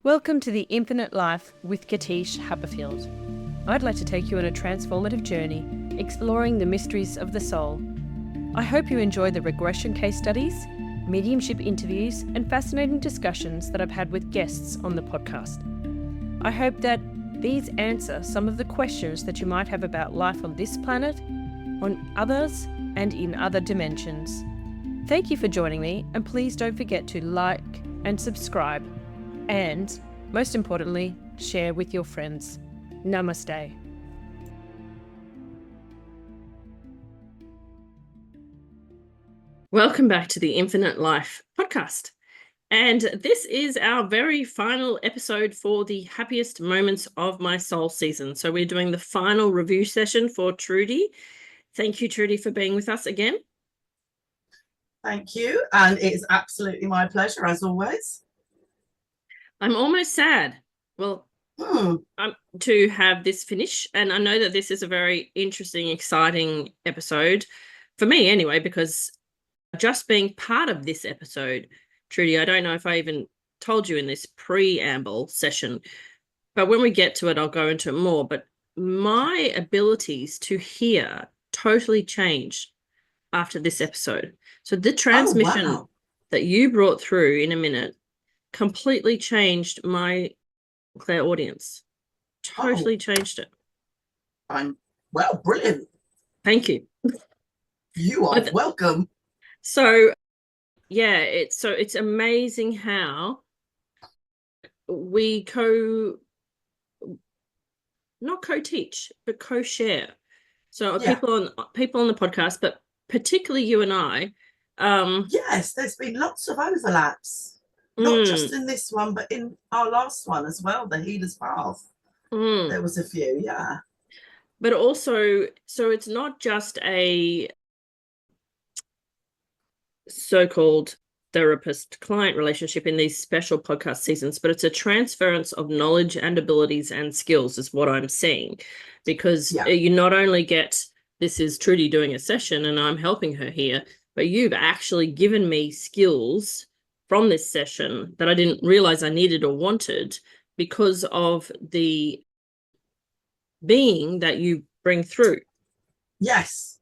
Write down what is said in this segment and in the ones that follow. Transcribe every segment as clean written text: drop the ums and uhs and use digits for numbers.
Welcome to the Infinite Life with Katische Haberfield. I'd like to take you on a transformative journey, exploring the mysteries of the soul. I hope you enjoy the regression case studies, mediumship interviews, and fascinating discussions that I've had with guests on the podcast. I hope that these answer some of the questions that you might have about life on this planet, on others, and in other dimensions. Thank you for joining me, and please don't forget to like and subscribe. And, most importantly, share with your friends. Namaste. Welcome back to the Infinite Life podcast. And this is our very final episode for the Happiest Moments of My Soul season. So we're doing the final review session for Trudy. Thank you, Trudy, for being with us again. Thank you. And it's absolutely my pleasure, as always. I'm almost sad, to have this finish. And I know that this is a very interesting, exciting episode for me anyway, because just being part of this episode, Trudy, I don't know if I even told you in this preamble session, but when we get to it, I'll go into it more. But my abilities to hear totally changed after this episode. So the transmission that you brought through in a minute completely changed my clairaudience. Totally changed it. Brilliant. Thank you. You are welcome. So yeah, it's amazing how we not co-teach, but co-share. So people on the podcast, but particularly you and I. Yes, there's been lots of overlaps. Not just in this one, but in our last one as well, the Healer's Path. There was a few, yeah. But also, so it's not just a so-called therapist-client relationship in these special podcast seasons, but it's a transference of knowledge and abilities and skills is what I'm seeing. Because you not only get, this is Trudy doing a session and I'm helping her here, but you've actually given me skills from this session that I didn't realize I needed or wanted because of the being that you bring through. Yes.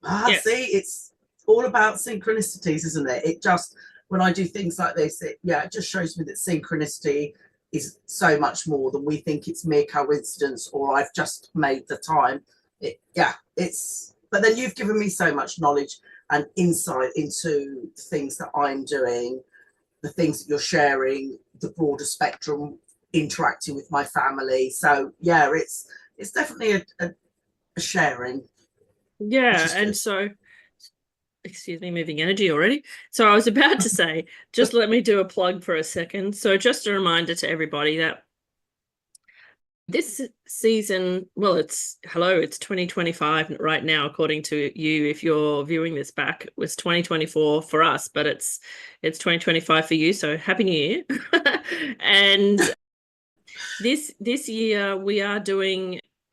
See, it's all about synchronicities, isn't it? It just, when I do things like this, it just shows me that synchronicity is so much more than we think it's mere coincidence or I've just made the time. But then you've given me so much knowledge and insight into things that I'm doing, the things that you're sharing, the broader spectrum, interacting with my family. So it's definitely a sharing. Yeah, and so, excuse me, moving energy already. So I was about to say, just let me do a plug for a second. So just a reminder to everybody that this season, it's 2025 right now, according to you. If you're viewing this back, it was 2024 for us, but it's 2025 for you. So Happy New Year. And this year we have 2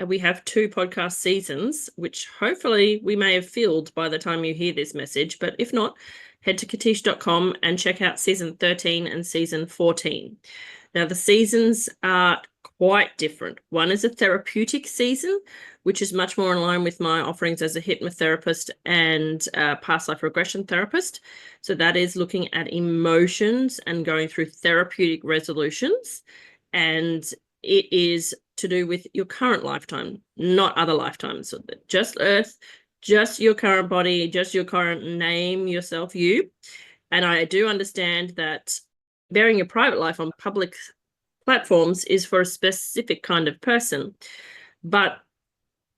podcast seasons, which hopefully we may have filled by the time you hear this message. But if not, head to katische.com and check out season 13 and season 14. Now, the seasons are quite different. One is a therapeutic season, which is much more in line with my offerings as a hypnotherapist and past life regression therapist. So that is looking at emotions and going through therapeutic resolutions. And it is to do with your current lifetime, not other lifetimes. So just Earth, just your current body, just your current name, yourself, you. And I do understand that bearing your private life on public platforms is for a specific kind of person. But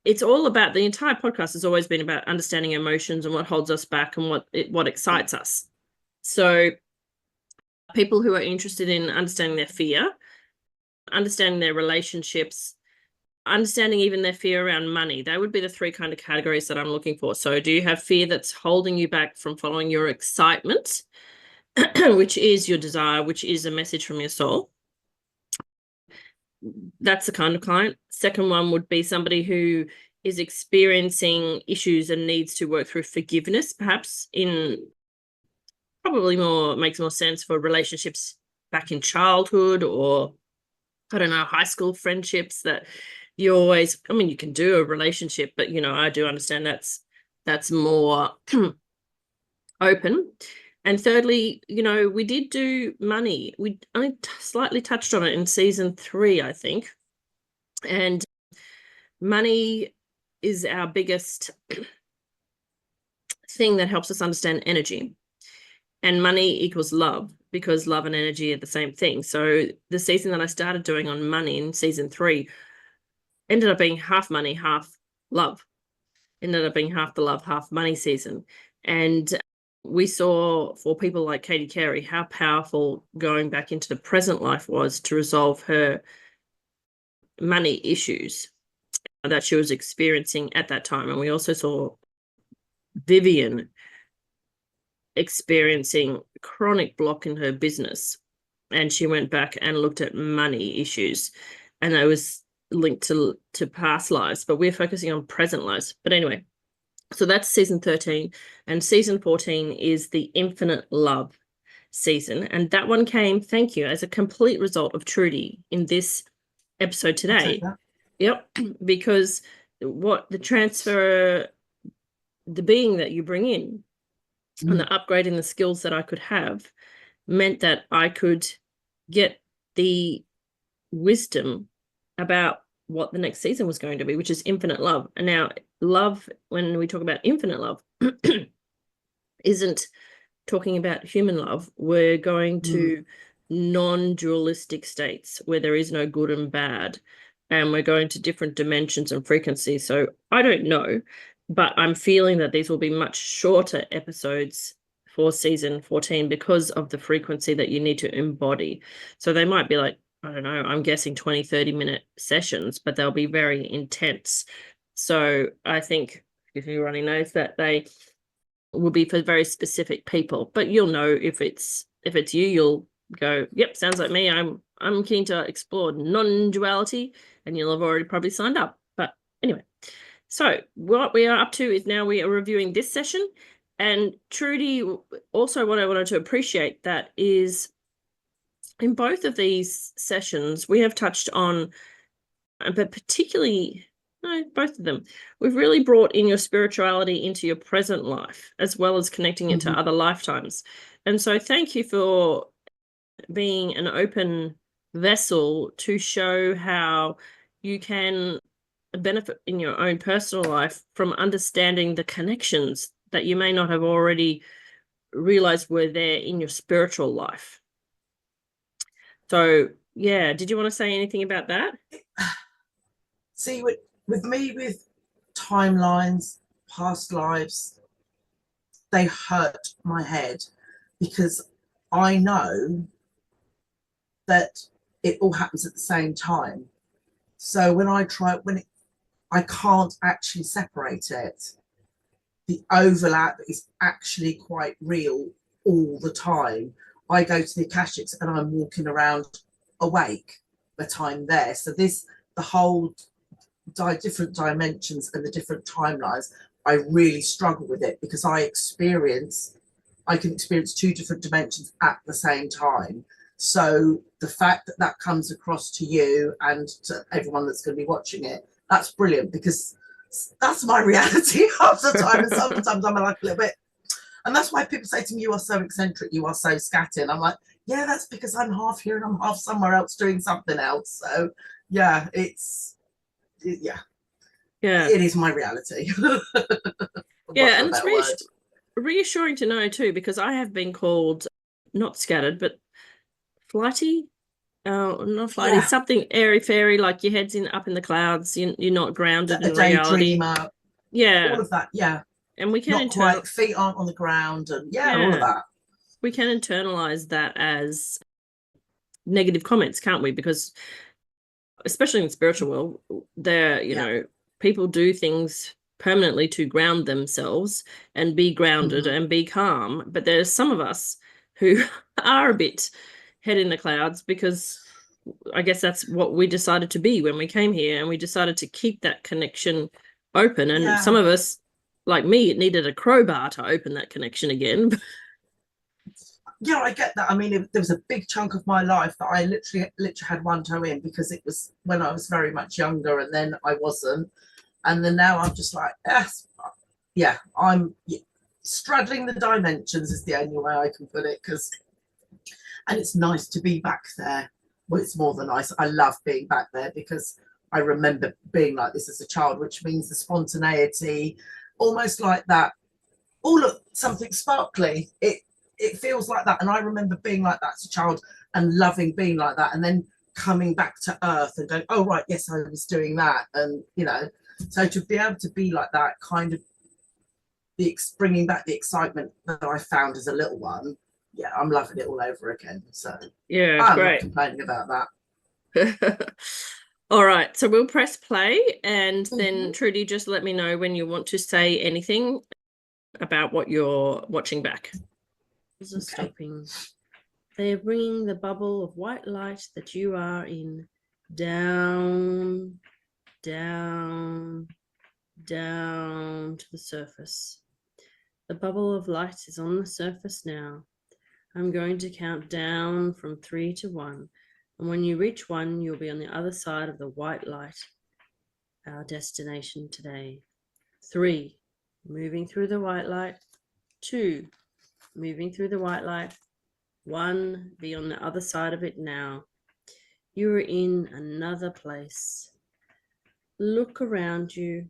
it's all about, the entire podcast has always been about understanding emotions and what holds us back and what excites us. So people who are interested in understanding their fear, understanding their relationships, understanding even their fear around money, they would be the 3 kind of categories that I'm looking for. So do you have fear that's holding you back from following your excitement, which is your desire, which is a message from your soul? That's the kind of client. Second one would be somebody who is experiencing issues and needs to work through forgiveness, perhaps in probably makes more sense for relationships back in childhood, or I don't know, high school friendships that you always, I mean, you can do a relationship, but you know, I do understand that's more open. And thirdly, you know, we did do money. We only slightly touched on it in season 3, I think. And money is our biggest thing that helps us understand energy. And money equals love, because love and energy are the same thing. So the season that I started doing on money in season 3 ended up being half money, half love. Ended up being half the love, half money season. And we saw for people like Katie Carey how powerful going back into the present life was to resolve her money issues that she was experiencing at that time. And we also saw Vivian experiencing chronic block in her business, and she went back and looked at money issues, and it was linked to past lives, but we're focusing on present lives. But anyway, so that's season 13, and season 14 is the infinite love season, and that one came, thank you, as a complete result of Trudy in this episode today. Yep, because what the transfer, the being that you bring in, and the upgrading the skills that I could have meant that I could get the wisdom about what the next season was going to be, which is infinite love. And now love, when we talk about infinite love, isn't talking about human love. We're going to non-dualistic states where there is no good and bad, and we're going to different dimensions and frequencies. So I don't know, but I'm feeling that these will be much shorter episodes for season 14 because of the frequency that you need to embody. So they might be like, I don't know, I'm guessing 20, 30-minute sessions, but they'll be very intense. So I think, if you running knows, that they will be for very specific people. But you'll know if it's you, you'll go, yep, sounds like me. I'm keen to explore non-duality, and you'll have already probably signed up. But anyway, so what we are up to is now we are reviewing this session. And Trudy, also what I wanted to appreciate that is in both of these sessions, we have touched on, but particularly, no, both of them, we've really brought in your spirituality into your present life, as well as connecting it to other lifetimes. And so thank you for being an open vessel to show how you can benefit in your own personal life from understanding the connections that you may not have already realized were there in your spiritual life. So, yeah, did you want to say anything about that? See, with me, with timelines, past lives, they hurt my head because I know that it all happens at the same time. So when I can't actually separate it. The overlap is actually quite real all the time. I go to the Akashics and I'm walking around awake, but I'm there. So the whole different dimensions and the different timelines, I really struggle with it because I can experience 2 different dimensions at the same time. So the fact that comes across to you and to everyone that's going to be watching it, that's brilliant, because that's my reality half the time, and sometimes I'm like a little bit, and that's why people say to me, you are so eccentric, you are so scattered. I'm like, yeah, that's because I'm half here and I'm half somewhere else doing something else. So yeah, it is my reality. Yeah, and it's reassuring to know too, because I have been called not scattered but flighty. Not flighty, something airy fairy, like your head's up in the clouds, you're not grounded in reality. Yeah, all of that. Yeah, and we can feet aren't on the ground, and all of that. We can internalize that as negative comments, can't we? Because especially in the spiritual world, there, you know, people do things permanently to ground themselves and be grounded and be calm. But there's some of us who are a bit head in the clouds, because I guess that's what we decided to be when we came here, and we decided to keep that connection open. And some of us, like me, it needed a crowbar to open that connection again. yeah, I get that. I mean, there was a big chunk of my life that I literally had one toe in, because it was when I was very much younger, and then I wasn't. And then now I'm just like, yes, yeah, I'm straddling the dimensions is the only way I can put it. And it's nice to be back there. Well, it's more than nice. I love being back there, because I remember being like this as a child, which means the spontaneity, almost like that. Oh, look, something sparkly. It feels like that. And I remember being like that as a child and loving being like that, and then coming back to earth and going, oh, right, yes, I was doing that. And, you know, so to be able to be like that, kind of bringing back the excitement that I found as a little one, yeah, I'm loving it all over again. So yeah, I'm great. not complaining about that. All right, so we'll press play, and then Trudy, just let me know when you want to say anything about what you're watching back. Okay. Stopping. They are bringing the bubble of white light that you are in down, down, down to the surface. The bubble of light is on the surface now. I'm going to count down from 3 to 1. And when you reach 1, you'll be on the other side of the white light, our destination today. 3, moving through the white light. 2, moving through the white light. 1, be on the other side of it now. You are in another place. Look around you.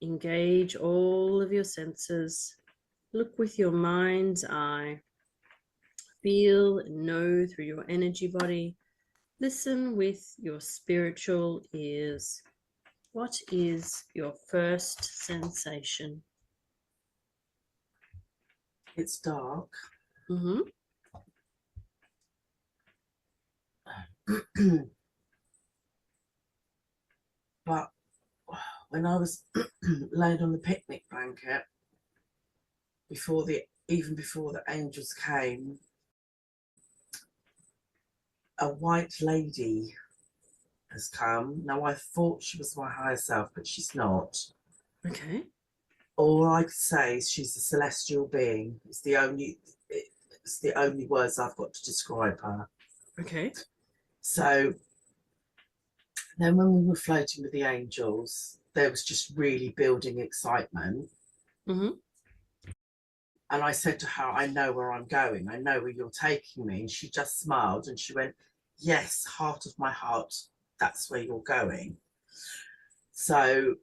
Engage all of your senses. Look with your mind's eye. Feel and know through your energy body. Listen with your spiritual ears. What is your first sensation? It's dark. But when I was laid on the picnic blanket, even before the angels came, a white lady has come. Now, I thought she was my higher self, but she's not. Okay. All I could say is she's a celestial being. It's the only words I've got to describe her. Okay. So then when we were floating with the angels, there was just really building excitement. And I said to her, I know where I'm going. I know where you're taking me. And she just smiled and she went, yes, heart of my heart, that's where you're going. So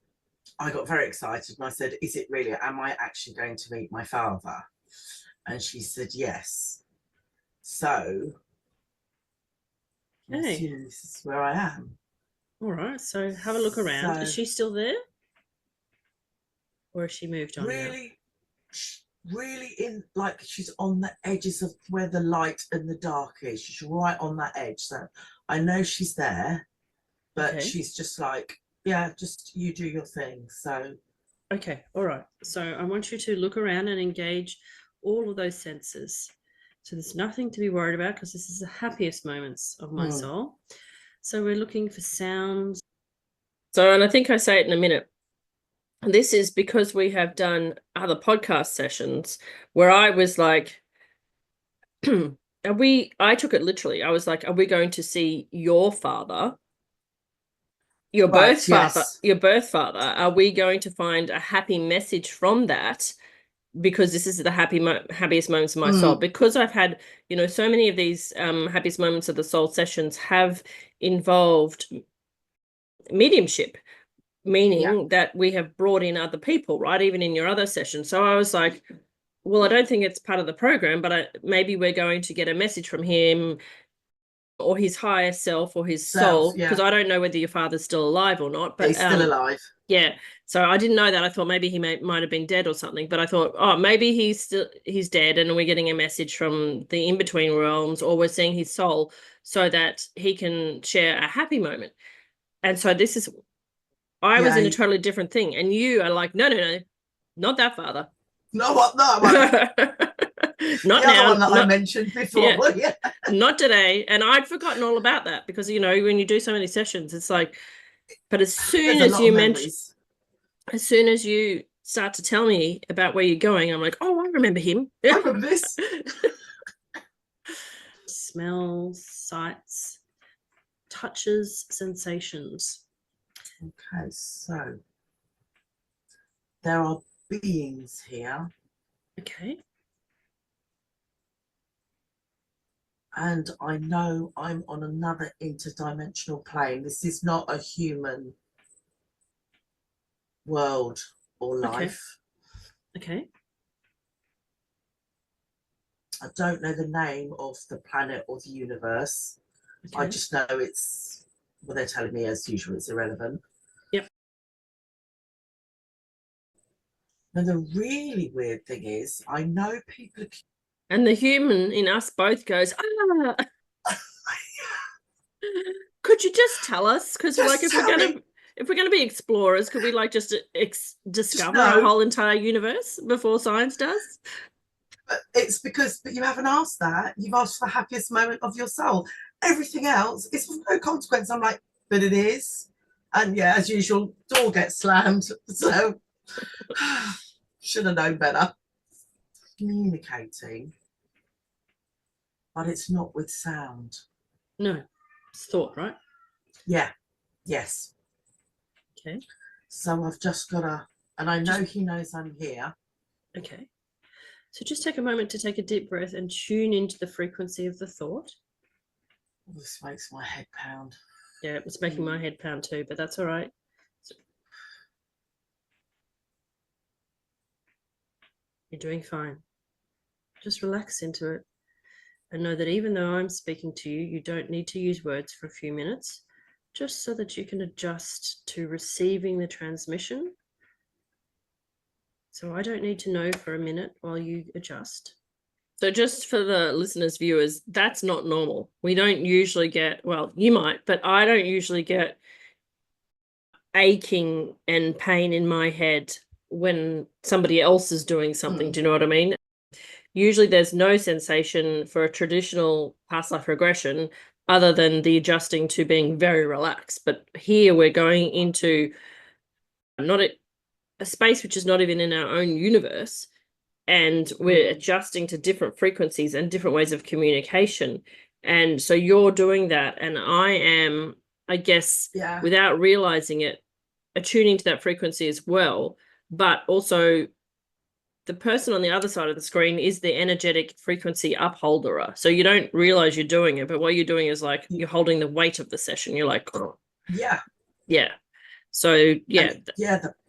I got very excited and I said, is it really? Am I actually going to meet my father? And she said, yes. So I assume this is where I am. All right. So have a look around. So, is she still there? Or has she moved on really in, like, she's on the edges of where the light and the dark is. She's right on that edge. So I know she's there, but she's just like, yeah, just you do your thing. So okay, all right. So I want you to look around and engage all of those senses. So there's nothing to be worried about, because this is the happiest moments of my soul. So we're looking for sounds. So, and I think I say it in a minute. This is because we have done other podcast sessions where I was like, I took it literally. I was like, are we going to see your father? Your birth father, your birth father. Are we going to find a happy message from that? Because this is the happiest moments of my soul. Because I've had, so many of these happiest moments of the soul sessions have involved mediumship, meaning that we have brought in other people, right? Even in your other sessions. So I was like, well, I don't think it's part of the program, but maybe we're going to get a message from him or his higher self or his soul, because I don't know whether your father's still alive or not. But he's still alive. Yeah. So I didn't know that. I thought maybe he might have been dead or something. But I thought, oh, maybe he's dead, and we're getting a message from the in-between realms, or we're seeing his soul so that he can share a happy moment. And so this is, I was in a totally different thing, and you are like, no, not that father. No, what? No, not the now. Other one that I mentioned before. Yeah. Not today. And I'd forgotten all about that, because when you do so many sessions, it's like, but as soon as you start to tell me about where you're going, I'm like, oh, I remember him. I remember this. smells, sights, touches, sensations. Okay, so there are beings here, Okay. and I know I'm on another interdimensional plane. This is not a human world or life. Okay. I don't know the name of the planet or the universe. Okay. I just know it's, well, they're telling me as usual, it's irrelevant. Yep. And the really weird thing is, I know people. And the human in us both goes, ah. Could you just tell us? Because like, if we're gonna be explorers, could we like just discover our whole entire universe before science does? But it's because, but you haven't asked that. You've asked for the happiest moment of your soul. Everything else is of no consequence. I'm like, but it is. And yeah, as usual, door gets slammed. So should have known better. Communicating, but it's not with sound. No, it's thought, right? Yeah. Yes. Okay. So I've just got to, and I know he knows I'm here. Okay. So just take a moment to take a deep breath and tune into the frequency of the thought. This makes my head pound. Yeah, it's making my head pound too, but that's all right. You're doing fine. Just relax into it and know that even though I'm speaking to you, you don't need to use words for a few minutes, just so that you can adjust to receiving the transmission. So I don't need to know for a minute while you adjust. So just for the listeners, viewers, that's not normal. We don't usually get, well, you might, but I don't usually get aching and pain in my head when somebody else is doing something. Do you know what I mean? Usually there's no sensation for a traditional past life regression other than the adjusting to being very relaxed. But here we're going into not a space which is not even in our own universe, and we're adjusting to different frequencies and different ways of communication. And so you're doing that, and I am, I guess, without realizing it, attuning to that frequency as well. But also the person on the other side of the screen is the energetic frequency upholder. So you don't realize you're doing it, but what you're doing is like you're holding the weight of the session. You're like, oh. Yeah. So yeah. And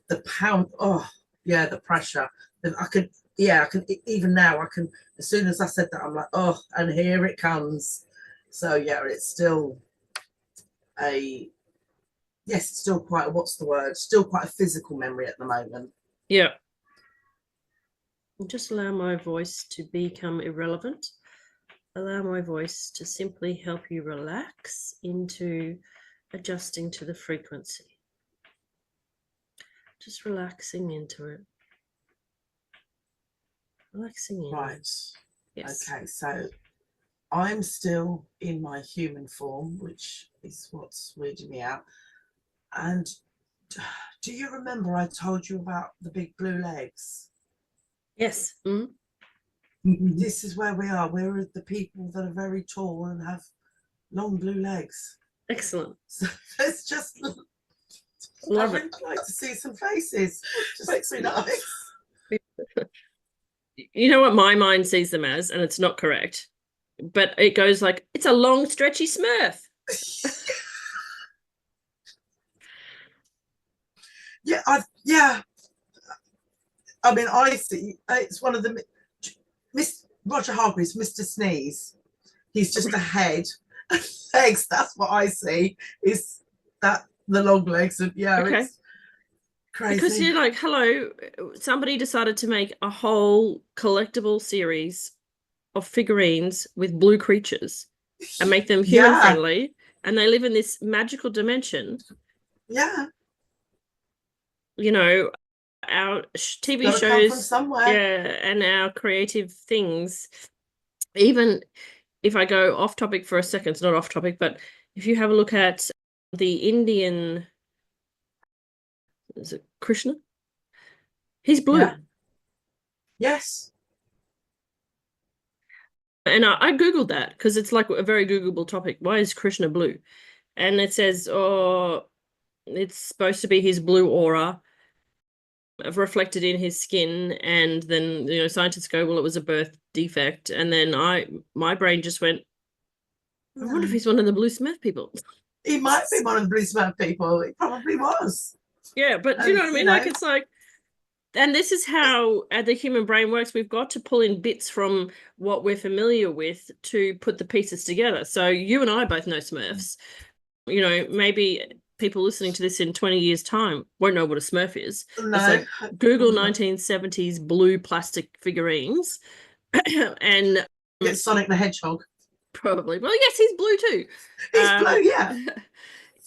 the pound. Oh yeah, the pressure. I could. Yeah, I can. Even now, I can. As soon as I said that, I'm like, oh, and here it comes. So yeah, it's still it's still quite. What's the word? Still quite a physical memory at the moment. Yeah. Just allow my voice to become irrelevant. Allow my voice to simply help you relax into adjusting to the frequency. Just relaxing into it. Relaxing in. Right. Yes. Okay, so I'm still in my human form, which is what's weirding me out. And do you remember I told you about the big blue legs? Yes. This is where we are. We're the people that are very tall and have long blue legs. Excellent. So it's just Love it. I'd like to see some faces. Just makes me nice. You know what my mind sees them as, and it's not correct, but it goes like, it's a long, stretchy Smurf. I mean, I see it's one of the Miss Roger Hargreaves, Mr. Sneeze. He's just a head and legs. That's what I see. Is that the long legs? And it's crazy. Because you're like, hello, somebody decided to make a whole collectible series of figurines with blue creatures and make them human friendly, and they live in this magical dimension. Yeah. You know, our TV shows, and our creative things. Even if I go off topic for a second, it's not off topic, but if you have a look at the Indian, is it Krishna? He's blue. Yeah. Yes. And I Googled that because it's like a very Googleable topic. Why is Krishna blue? And it says, oh, it's supposed to be his blue aura reflected in his skin. And then, scientists go, well, it was a birth defect. And then my brain just went, I wonder if he's one of the blue Smith people. He might be one of the blue Smith people. He probably was. Yeah, but you know what I mean? Like, it's like, and this is how the human brain works. We've got to pull in bits from what we're familiar with to put the pieces together. So you and I both know Smurfs. Maybe people listening to this in 20 years' time won't know what a Smurf is. No. It's like Google 1970s blue plastic figurines. And it's Sonic the Hedgehog. Probably. Well, yes, he's blue too. He's blue, yeah.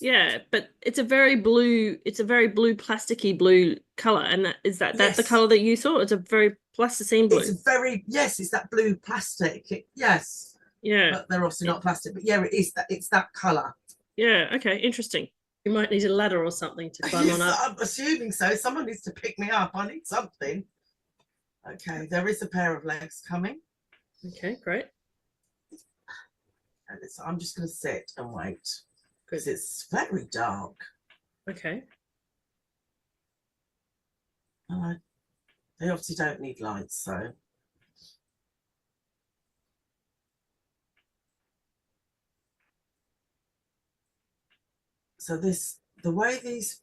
Yeah, but it's a very blue plasticky blue color, and that's the color that you saw. It's a very plasticine blue. It's it's that blue plastic. Yes. Yeah. But they're obviously not plastic. But yeah, it's that color. Yeah. Okay. Interesting. You might need a ladder or something to climb on up. I'm assuming so. Someone needs to pick me up. I need something. Okay, there is a pair of legs coming. Okay, great. And I'm just going to sit and wait because it's very dark. Okay. They obviously don't need lights, so. So the way these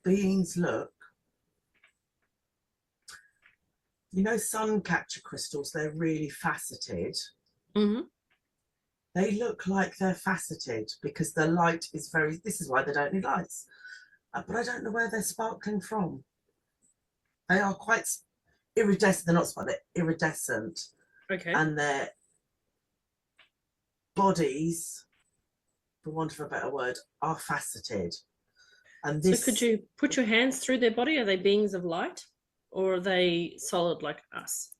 beings look, sun catcher crystals, they're really faceted. Mm-hmm. They look like they're faceted because the light is this is why they don't need lights. But I don't know where they're sparkling from. They are quite iridescent. They're not sparkling, they're iridescent. Okay. And their bodies, for want of a better word, are faceted. And this. So could you put your hands through their body? Are they beings of light? Or are they solid like us?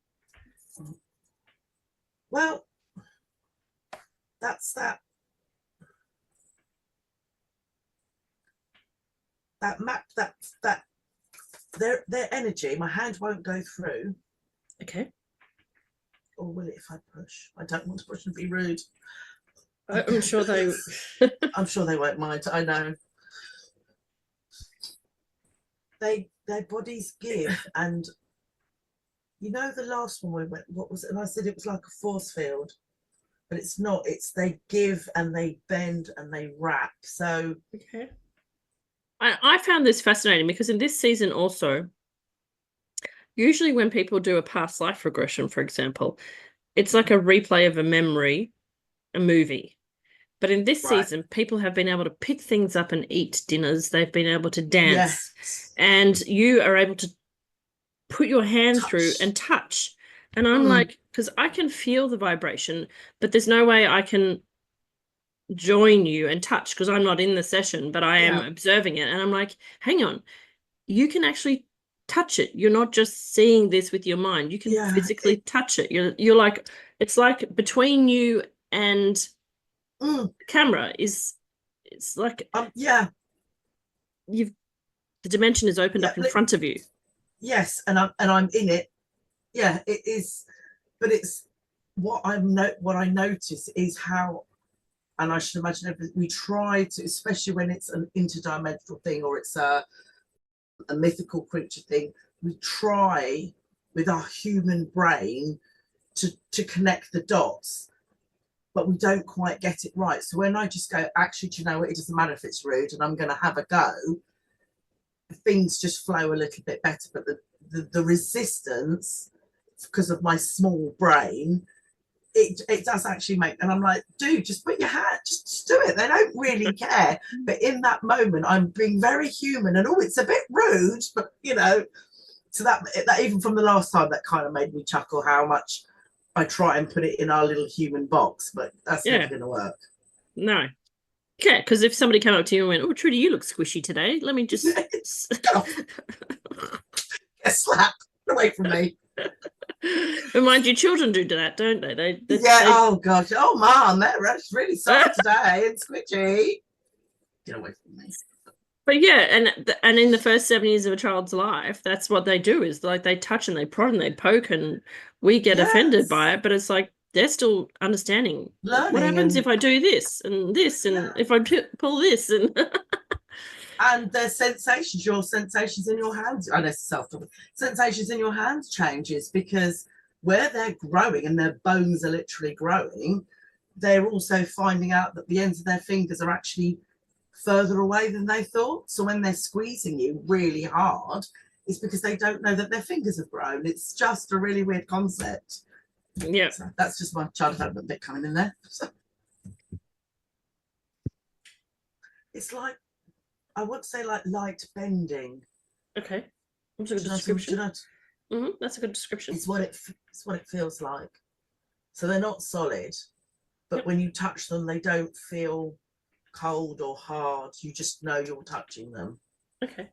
Well, that's that map, that their energy. My hand won't go through. Okay. Or will it if I push? I don't want to push and be rude. I'm sure they I'm sure they won't mind. I know. Their bodies give, and the last one we went, what was it? And I said it was like a force field, but it's not. It's they give and they bend and they wrap. So okay. I found this fascinating because in this season also, usually when people do a past life regression, for example, it's like a replay of a memory, a movie. But in this season, people have been able to pick things up and eat dinners. They've been able to dance. Yes. And you are able to put your hand through and touch. And I'm like, because I can feel the vibration, but there's no way I can join you and touch because I'm not in the session, but I am observing it. And I'm like, hang on, you can actually touch it. You're not just seeing this with your mind. You can physically touch it. You're like, it's like between you and camera it's like the dimension is opened up in front of you. Yes, and I'm in it. Yeah, it is. But it's what I notice is how, and I should imagine we try to, especially when it's an interdimensional thing or it's a mythical creature thing, we try with our human brain to connect the dots. But we don't quite get it right. So when I just go, actually, do you know what? It doesn't matter if it's rude and I'm going to have a go. Things just flow a little bit better. But the resistance, because of my small brain, it does actually make, and I'm like, dude, just put your hand, just do it. They don't really care. But in that moment, I'm being very human and, it's a bit rude, but, so that even from the last time, that kind of made me chuckle how much I try and put it in our little human box, but that's never going to work. No. Yeah, because if somebody came up to you and went, "Oh, Trudy, you look squishy today. Let me just get slapped away from me." And mind you, children do that, don't they? They oh gosh, oh mom, they're really soft today and squishy. Get away from me. But yeah, and in the first 7 years of a child's life, that's what they do, is like they touch and they prod and they poke, and we get offended by it. But it's like, they're still understanding Learning. What happens and, if I do this and this, and Yeah. if I pull this, and and their sensations, your sensations in your hands, I know sensations in your hands changes, because where they're growing and their bones are literally growing, they're also finding out that the ends of their fingers are actually further away than they thought. So when they're squeezing you really hard, it's because they don't know that their fingers have grown. It's just a really weird concept. yeah. So that's just my child development bit coming in there. It's like, I would say like light bending. Okay, that's a good description. That's a good description. It's what it feels like. So they're not solid, but when you touch them, they don't feel cold or hard. You just know you're touching them. Okay,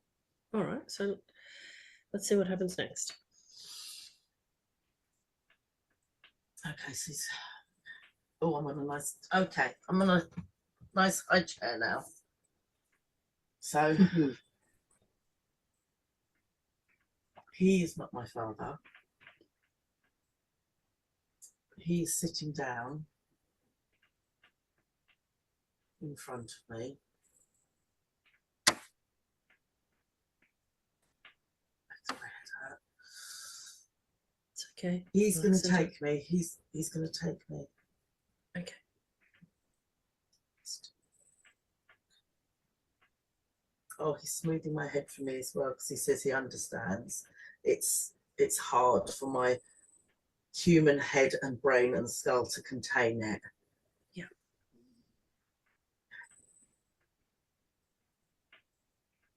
all right. So let's see what happens next. Okay, so I'm on a nice. Okay, I'm on a nice high chair now. So he is not my father. He's sitting down in front of me. It's okay. He's going to take me. He's going to take me. Okay. Oh, he's smoothing my head for me as well, because he says he understands. It's hard for my human head and brain and skull to contain it. Yeah.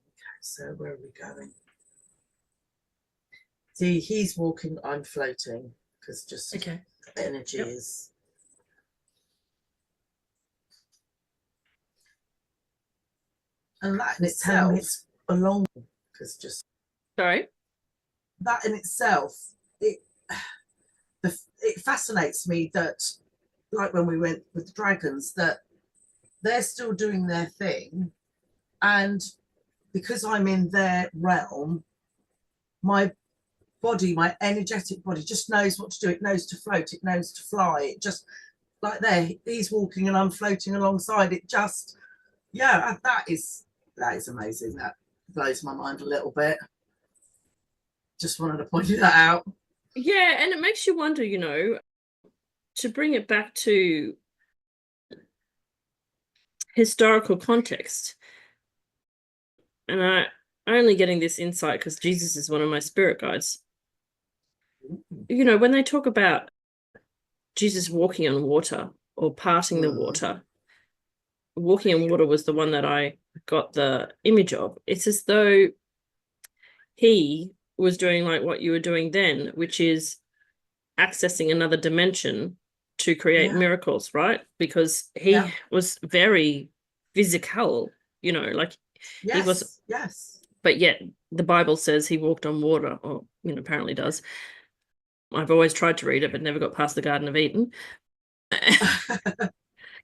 Okay, so where are we going? See, he's walking, I'm floating, because just okay. Energy is. And that in itself is a long, because just. Sorry? That in itself, it fascinates me that, like when we went with the dragons, that they're still doing their thing, and because I'm in their realm, my body, my energetic body, just knows what to do. It knows to float, it knows to fly. It just, like there, he's walking and I'm floating alongside. It just, yeah, that is amazing. That blows my mind a little bit. Just wanted to point that out. Yeah, and it makes you wonder, to bring it back to historical context. And I'm only getting this insight because Jesus is one of my spirit guides. When they talk about Jesus walking on water or parting the water, walking on water was the one that I got the image of. It's as though he was doing like what you were doing then, which is accessing another dimension to create miracles, right? Because he was very physical, like he was. Yes. But yet the Bible says he walked on water, or apparently does. I've always tried to read it, but never got past the Garden of Eden.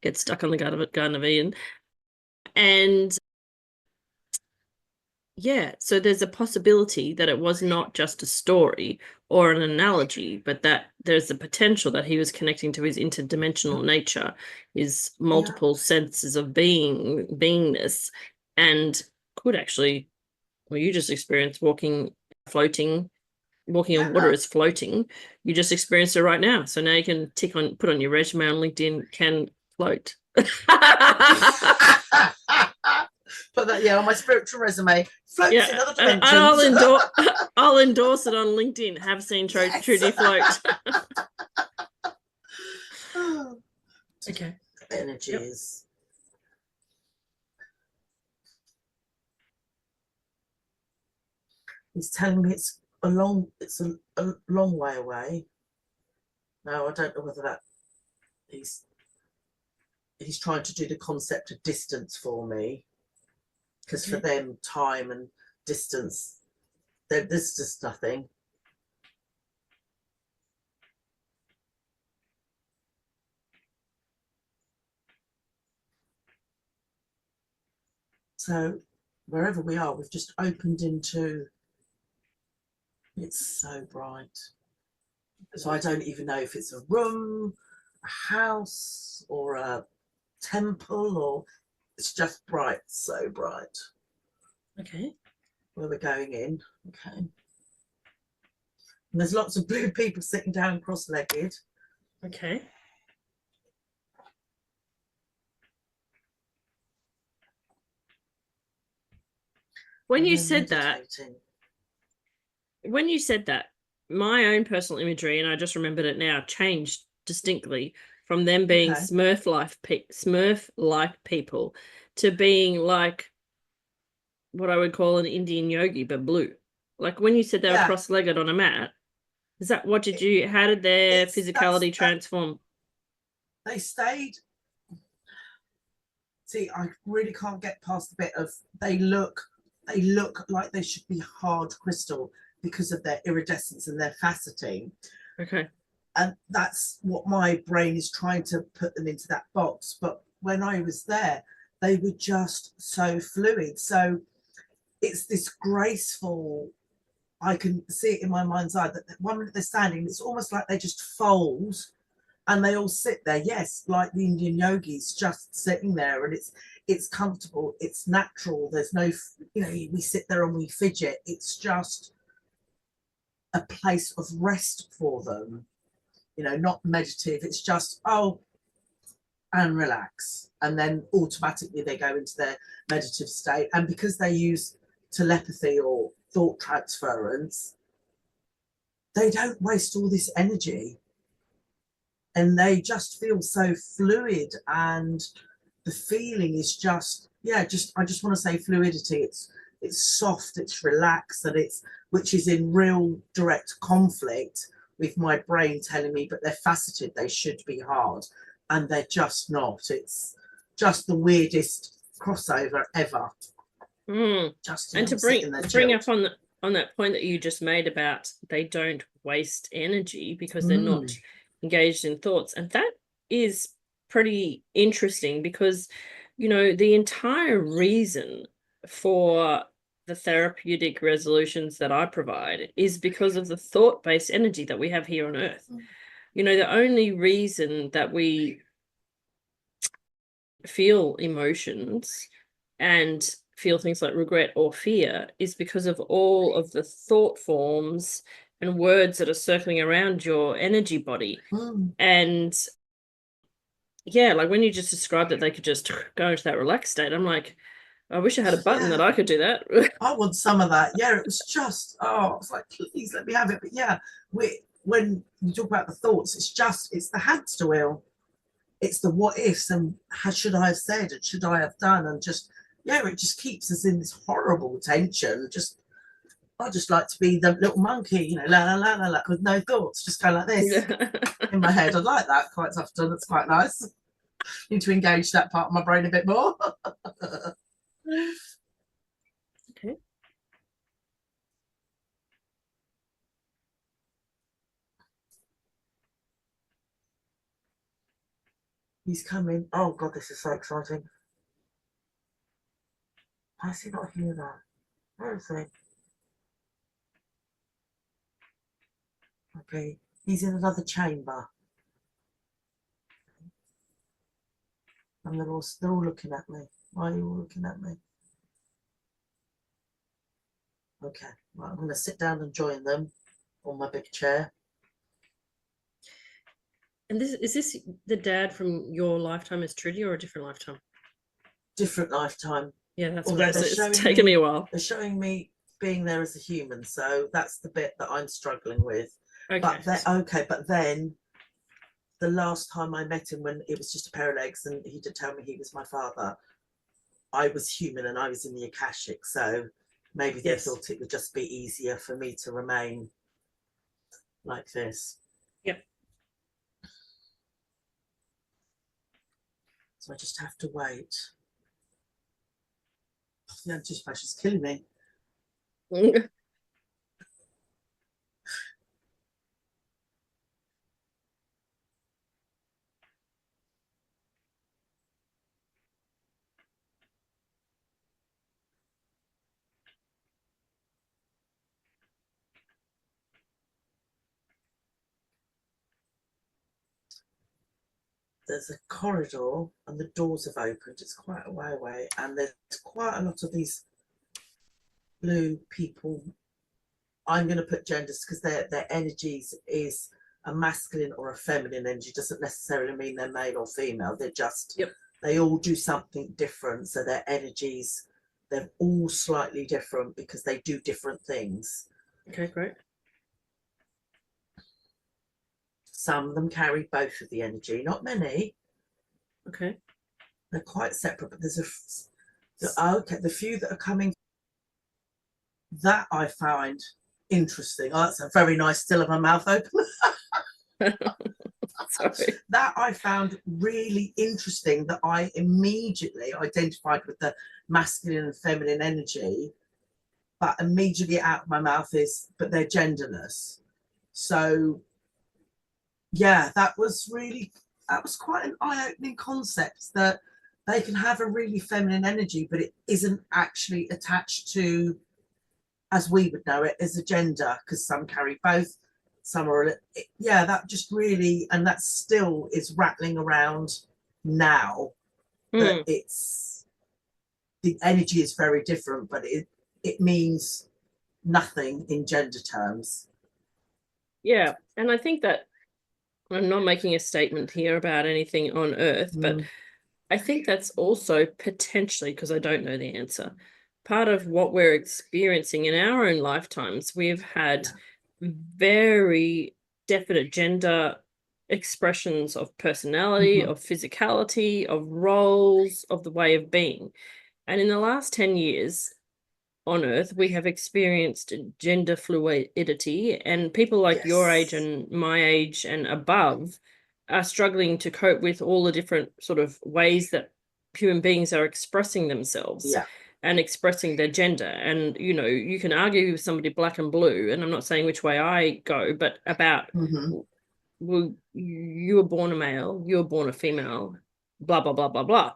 Get stuck on the Garden of Eden. And so there's a possibility that it was not just a story or an analogy, but that there's the potential that he was connecting to his interdimensional nature, his multiple senses of beingness, and could actually, well, you just experienced walking on water is floating. You just experienced it right now. So now you can put on your resume on LinkedIn, can float. Put that on my spiritual resume. Floats in other dimensions. And I'll endorse it on LinkedIn. Have seen Trudy float. Okay. Energy is. He's telling me it's a long way away. No, I don't know whether that he's trying to do the concept of distance for me, because for them time and distance, there's just nothing. So wherever we are, we've just opened into. It's so bright. So I don't even know if it's a room house or a temple, or it's just bright, so bright. Okay. Where we're going in. Okay. And there's lots of blue people sitting down cross-legged. Okay. When you said that, my own personal imagery, and I just remembered it now, changed distinctly from them being Smurf-like people to being like what I would call an Indian yogi, but blue. Like when you said they were cross-legged on a mat, is that how did their physicality transform? They stayed. See, I really can't get past the bit of they look like they should be hard crystal because of their iridescence and their faceting. Okay. And that's what my brain is trying to put them into that box. But when I was there, they were just so fluid. So it's this graceful, I can see it in my mind's eye that one minute they're standing, it's almost like they just fold and they all sit there. Yes, like the Indian yogis, just sitting there, and it's comfortable, it's natural. There's no, we sit there and we fidget. It's just a place of rest for them, not meditative. It's just, and relax. And then automatically they go into their meditative state. And because they use telepathy or thought transference, they don't waste all this energy. And they just feel so fluid. And the feeling is just, I just want to say fluidity. It's soft, it's relaxed, and which is in real direct conflict with my brain telling me, but they're faceted, they should be hard, and they're just not. It's just the weirdest crossover ever. Just and to bring up on that point that you just made about they don't waste energy because they're not engaged in thoughts, and that is pretty interesting because the entire reason for the therapeutic resolutions that I provide is because of the thought-based energy that we have here on Earth. The only reason that we feel emotions and feel things like regret or fear is because of all of the thought forms and words that are circling around your energy body. And like when you just described that they could just go into that relaxed state, I'm like, I wish I had a button that I could do that. I want some of that. Yeah, it was just, it's like, please let me have it. But yeah, when you talk about the thoughts, it's the hamster wheel. It's the what ifs and how should I have said and should I have done, and just, it just keeps us in this horrible tension. I just like to be the little monkey, la la la la la, with no thoughts, just go like this in my head. I like that quite often. It's quite nice. Need to engage that part of my brain a bit more. Okay. He's coming. Oh God, this is so exciting. Why is he not here now? Where is he? Okay, he's in another chamber. And they're all looking at me. Why are you all looking at me? Okay, right, I'm going to sit down and join them on my big chair. And is this the dad from your lifetime as Trudy or a different lifetime? Different lifetime. Yeah, that's what it's taken me a while. They're showing me being there as a human, so that's the bit that I'm struggling with. Okay. But then the last time I met him, when it was just a pair of legs and he did tell me he was my father, I was human and I was in the Akashic, so maybe they thought it would just be easier for me to remain like this. Yep. So I just have to wait. The anticipation is killing me. there's a corridor and the doors have opened. It's quite a way away, and there's quite a lot of these blue people. I'm going to put genders because their energies is a masculine or a feminine energy. Doesn't necessarily mean they're male or female. They're just, they all do something different. So their energies, they're all slightly different because they do different things. Okay, great. Some of them carry both of the energy, not many. Okay. They're quite separate, but there's the few that are coming that I find interesting. Oh, that's a very nice still of my mouth open. Sorry. That I found really interesting, that I immediately identified with the masculine and feminine energy, but immediately out of my mouth is, but they're genderless. So yeah, that was quite an eye-opening concept, that they can have a really feminine energy, but it isn't actually attached to, as we would know it, as a gender, because some carry both, some are, that just really, and that still is rattling around now, that it's, the energy is very different, but it means nothing in gender terms. Yeah, and I think that I'm not making a statement here about anything on Earth, but I think that's also potentially, because I don't know the answer, part of what we're experiencing in our own lifetimes. We've had very definite gender expressions of personality, of physicality, of roles, of the way of being. And in the last 10 years on Earth, we have experienced gender fluidity, and people like your age and my age and above are struggling to cope with all the different sort of ways that human beings are expressing themselves and expressing their gender. And, you know, you can argue with somebody black and blue, and I'm not saying which way I go, but about, well, you were born a male, you were born a female, blah, blah, blah, blah, blah.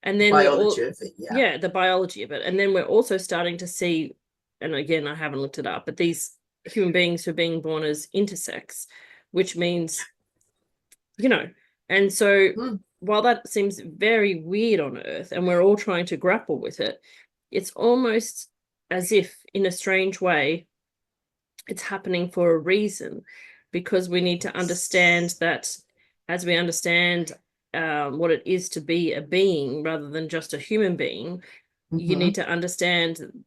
And then biology of it, the biology of it. And then we're also starting to see, and again, I haven't looked it up, but these human beings who are being born as intersex, which means, you know, and so while that seems very weird on Earth and we're all trying to grapple with it, it's almost as if, in a strange way, it's happening for a reason, because we need to understand that, as we understand what it is to be a being rather than just a human being, you need to understand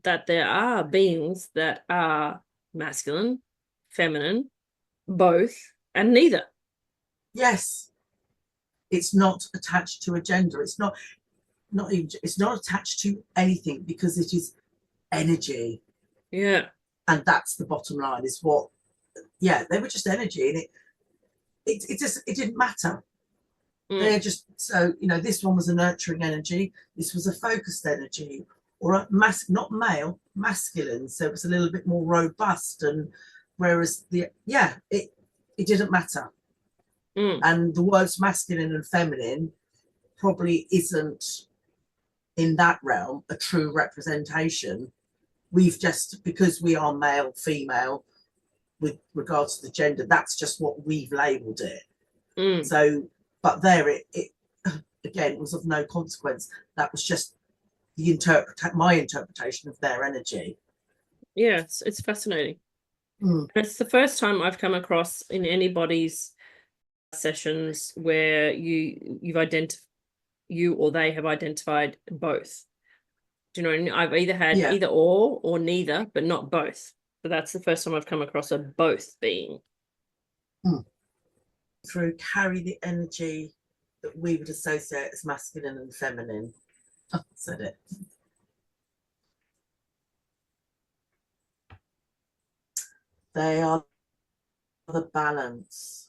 that there are beings that are masculine, feminine, both, and neither. Yes. It's not attached to a gender. It's not even, it's not attached to anything, because it is energy. Yeah. And that's the bottom line, is what, they were just energy, and it didn't matter. They're just, so, you know, this one was a nurturing energy, this was a focused energy, or a not male, masculine, so it was a little bit more robust, and whereas it didn't matter. And the words masculine and feminine probably isn't, in that realm, a true representation. We've just, because we are male, female, with regards to the gender, that's just what we've labelled it. So, but there it again was of no consequence. That was just my interpretation of their energy. Yeah, it's fascinating. It's the first time I've come across in anybody's sessions where you or they have identified both. Do you know, I've either had either or neither, but not both. So that's the first time I've come across a both being. Through carry the energy that we would associate as masculine and feminine. I said it. They are the balance,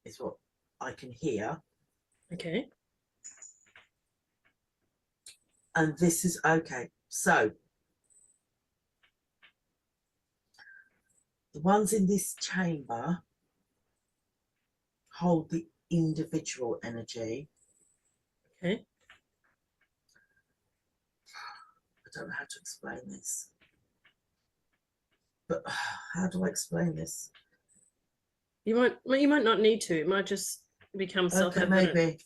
is what I can hear. Okay. And this is okay. So the ones in this chamber hold the individual energy. Okay. I don't know how to explain this, but how do I explain this? You might not need to. It might just become self-evident. Maybe.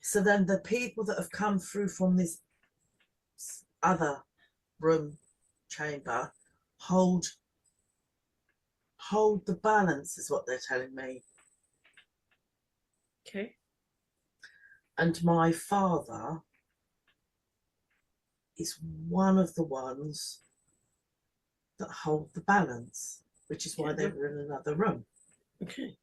So then the people that have come through from this other room chamber hold the balance, is what they're telling me. Okay. And my father is one of the ones that hold the balance, which is why they were in another room. Okay.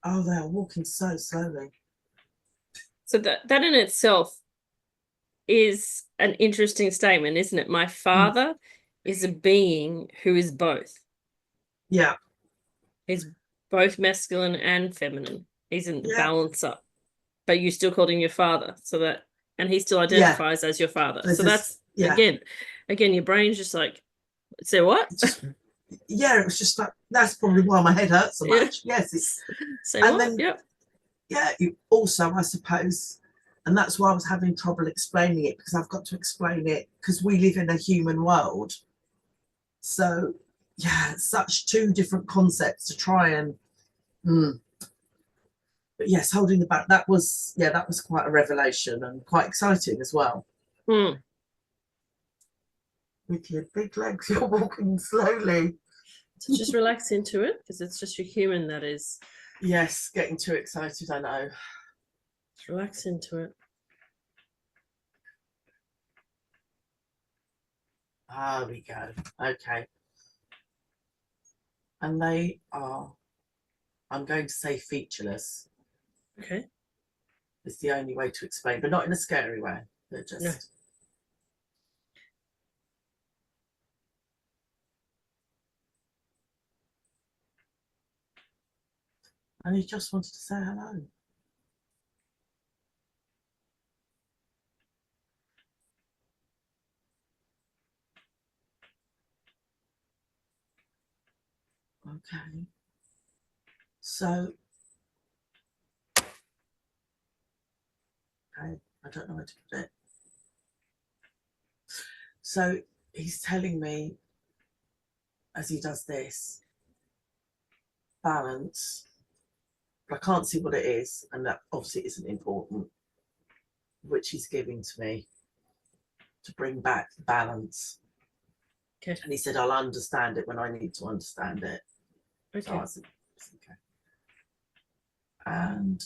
Oh, they are walking so slowly. So that in itself is an interesting statement, isn't it? My father is a being who is both. Yeah. He's both masculine and feminine. He's in the balancer. But you still called him your father. And he still identifies as your father. So that's again, your brain's just like, say what? It was just like, that's probably why my head hurts so much. Yes, it's say and what? Then, you also, I suppose, and that's why I was having trouble explaining it, because I've got to explain it because we live in a human world. So such two different concepts to try and but yes, holding the back, that was quite a revelation and quite exciting as well. With your big legs, you're walking slowly. So just relax into it, because it's just your human that is. Yes, getting too excited, I know. Just relax into it. There we go. Okay. And they are, I'm going to say featureless. Okay. It's the only way to explain, but not in a scary way. They're just. No. And he just wanted to say hello. Okay. So. Okay, I don't know where to put it. So he's telling me, as he does this, balance. But I can't see what it is, and that obviously isn't important, which he's giving to me to bring back the balance. Okay. And he said, I'll understand it when I need to understand it. Okay. So I said, okay. And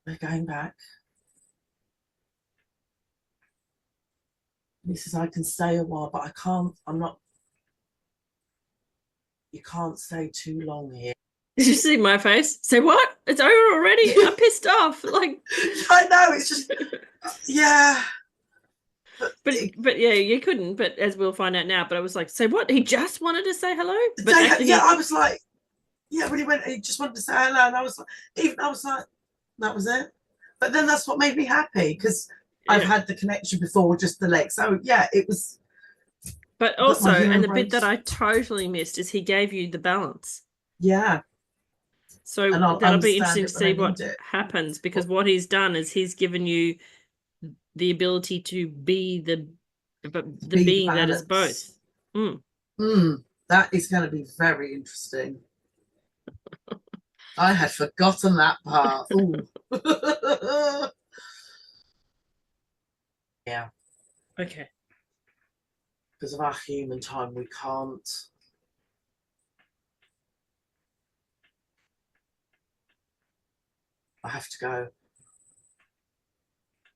they're going back. And he says, I can stay a while, but I can't, you can't stay too long here. Did you see my face? Say what? It's over already? I'm pissed off. Like I know, it's just But yeah, you couldn't, but as we'll find out now. But I was like, say what? He just wanted to say hello? But I was like, when he went, he just wanted to say hello, and I was like, that was it. But then that's what made me happy, because I've had the connection before with just the legs. So it was. But also, and the bit that I totally missed is he gave you the balance. Yeah. So that'll be interesting to see what happens, because what he's done is he's given you the ability to be the being that is both. That is going to be very interesting. I had forgotten that part. Yeah. Okay. Because of our human time, we can't. I have to go.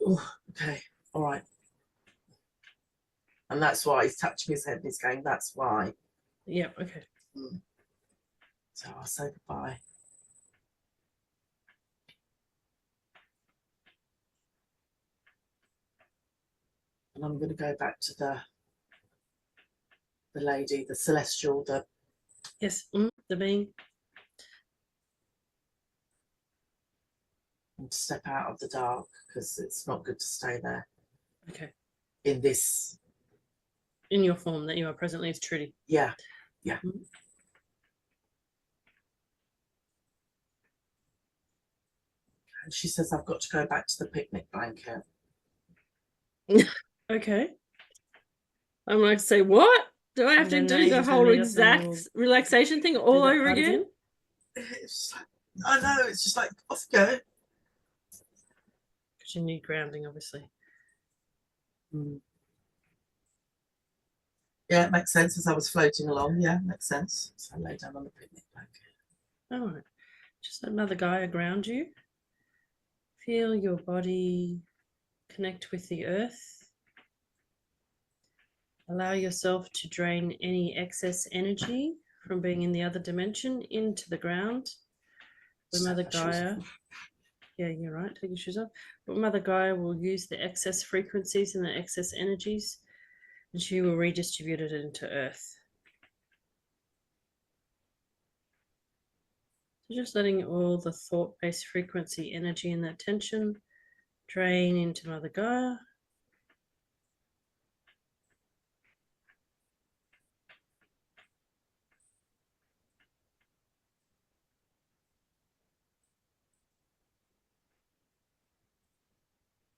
Oh, okay. All right. And that's why he's touching his head and he's going, that's why. Yeah, okay. So I'll say goodbye. And I'm going to go back to the lady, the celestial, yes, the being. And step out of the dark, because it's not good to stay there. Okay. In your form that you are presently as Trudy. Yeah. And she says, I've got to go back to the picnic blanket. Okay. I'm like, say what? Do I have to And then do now the you whole turn it up exact and we'll relaxation thing do all that over part again? It's like, I know, it's just like, off you go. Because you need grounding, obviously. Mm. Yeah, it makes sense as I was floating along. Yeah, makes sense. So I lay down on the picnic blanket. All right. Just let another Gaia ground you. Feel your body connect with the earth. Allow yourself to drain any excess energy from being in the other dimension into the ground. Where Mother Gaia, yeah, you're right, take your shoes off. But Mother Gaia will use the excess frequencies and the excess energies, and she will redistribute it into earth. So just letting all the thought-based frequency energy and that tension drain into Mother Gaia.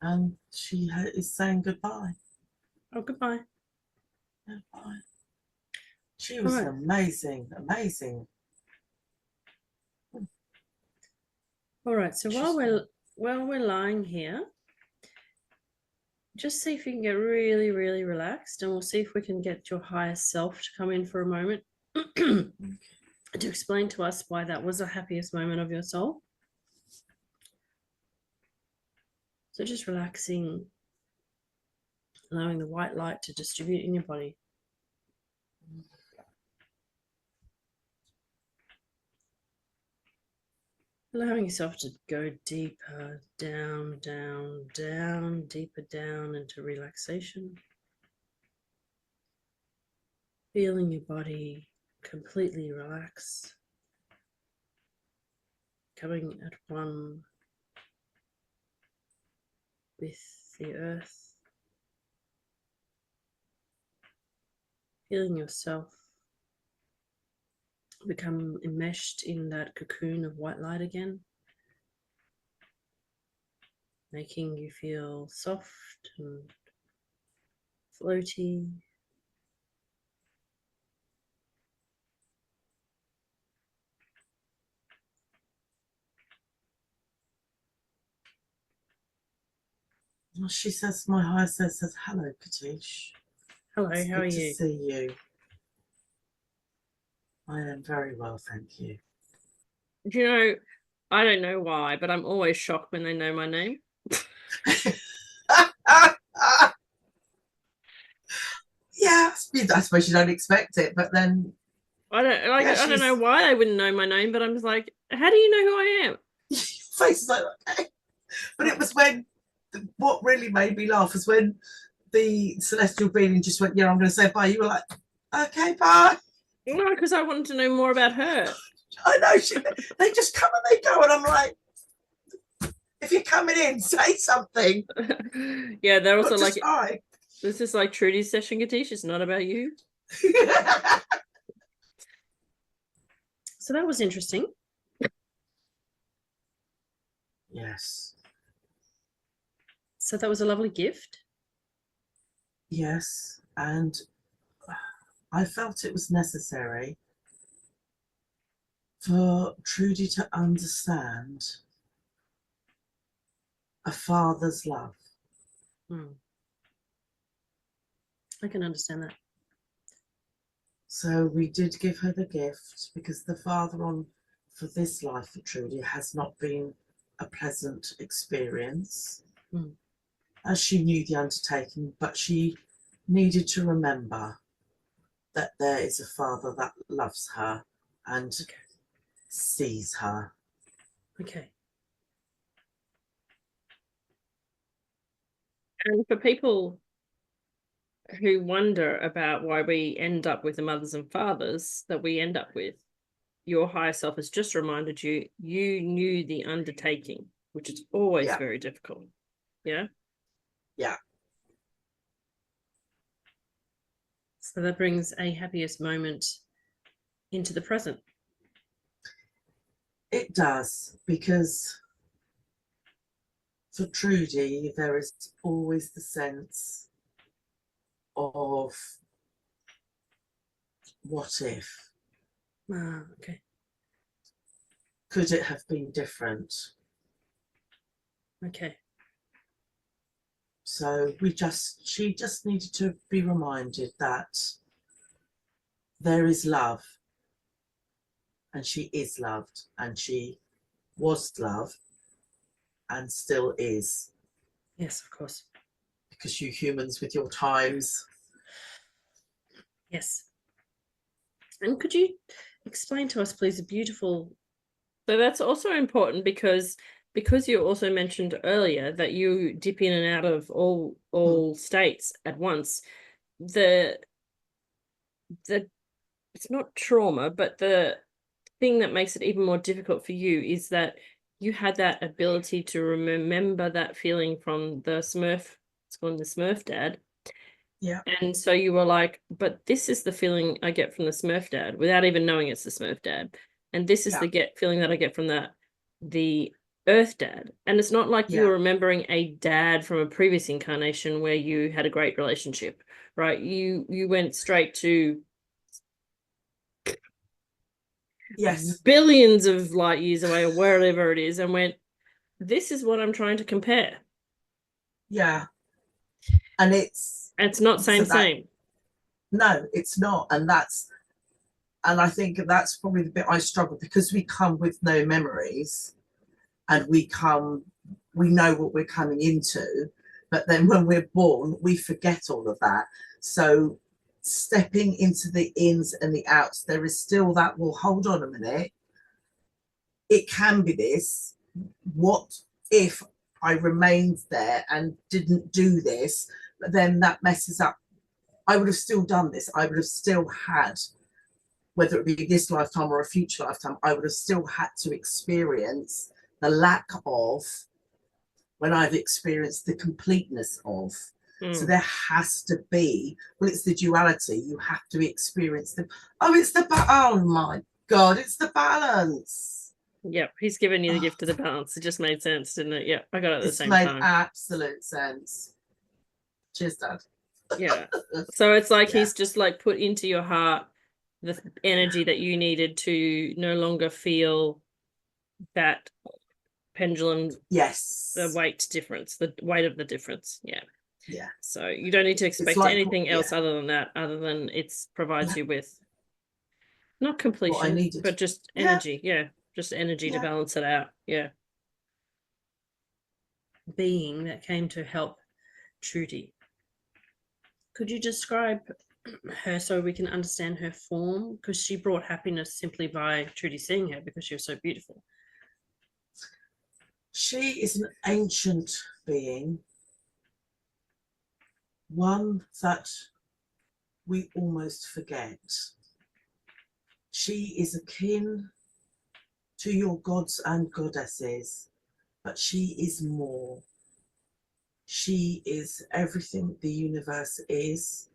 And she is saying goodbye. Oh, goodbye. Goodbye. She was amazing, amazing. All right, so while we're lying here, just see if you can get really, really relaxed, and we'll see if we can get your higher self to come in for a moment to explain to us why that was the happiest moment of your soul. So just relaxing, allowing the white light to distribute in your body. Allowing yourself to go deeper, down, down, down, deeper down into relaxation. Feeling your body completely relax. Coming at one with the earth. Feeling yourself become enmeshed in that cocoon of white light again, making you feel soft and floaty. Well, she says, my higher self says, hello, Katische. Hello, It's how are good you? to see you. I am very well, thank you. Do you know, I don't know why, but I'm always shocked when they know my name. Yeah, I suppose you don't expect it, but then I don't know she's why they wouldn't know my name, but I'm just like, how do you know who I am? your face is like, okay. But it was when what really made me laugh was when the celestial being just went, yeah, I'm going to say bye. You were like, okay, bye. No, because I wanted to know more about her. I know. They just come and they go, and I'm like, if you're coming in, say something. Yeah, they're also Not like, just hi. this is like Trudy's session, Katische. It's not about you. So that was interesting. Yes. So that was a lovely gift. Yes, and I felt it was necessary for Trudy to understand a father's love. I can understand that. So we did give her the gift because the father on for this life for Trudy has not been a pleasant experience, as she knew the undertaking, but she needed to remember that there is a father that loves her and sees her. Okay. And for people who wonder about why we end up with the mothers and fathers that we end up with, your higher self has just reminded you, you knew the undertaking, which is always very difficult. Yeah? Yeah. So that brings a happiest moment into the present. It does, because for Trudy, there is always the sense of what if? Okay. Could it have been different? Okay. So she just needed to be reminded that there is love, and she is loved, and she was loved, and still is. Yes, of course. Because you humans with your times. Yes. And could you explain to us, please, a beautiful... So that's also important because you also mentioned earlier that you dip in and out of all states at once. The it's not trauma, but the thing that makes it even more difficult for you is that you had that ability to remember that feeling from the Smurf, it's called the Smurf dad. Yeah. And so you were like, but this is the feeling I get from the Smurf dad without even knowing it's the Smurf dad. And this is the feeling that I get from the Earth dad. And it's not like you were remembering a dad from a previous incarnation where you had a great relationship, right? You went straight to billions of light years away or wherever it is and went, this is what I'm trying to compare. Yeah. And it's not same. No, it's not. And I think that's probably the bit I struggle, because we come with no memories, and we know what we're coming into, but then when we're born, we forget all of that. So stepping into the ins and the outs, there is still that, well, hold on a minute. It can be this. What if I remained there and didn't do this? But then that messes up. I would have still done this. I would have still had, whether it be this lifetime or a future lifetime, I would have still had to experience the lack of when I've experienced the completeness of. So there has to be, well, it's the duality. You have to experience the, oh my God, it's the balance. Yep, he's given you the gift of the balance. It just made sense, didn't it? Yeah, I got it at the same time. It's made absolute sense. Cheers, Dad. Yeah. So it's like he's just like put into your heart the energy that you needed to no longer feel that pendulum. Yes. The weight difference, the weight of the difference. Yeah. Yeah. So you don't need to expect anything else other than that, other than it's provides you with not completion, but just energy. Yeah. Just energy to balance it out. Yeah. Being that came to help Trudy. Could you describe her so we can understand her form? Because she brought happiness simply by Trudy seeing her because she was so beautiful. She is an ancient being, one that we almost forget. She is akin to your gods and goddesses, but she is more. She is everything the universe is,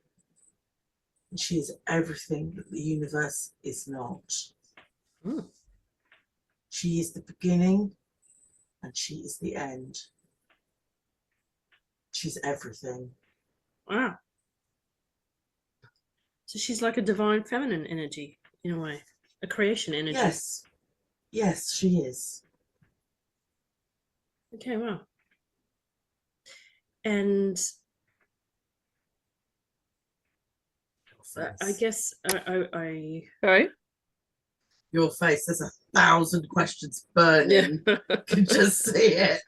and she is everything that the universe is not. She is the beginning, and she is the end. She's everything. Wow. So she's like a divine feminine energy in a way, a creation energy. Yes. Yes, she is. Okay, wow. And I guess I Sorry? Your face, there's 1,000 questions burning. Yeah. Can just see it.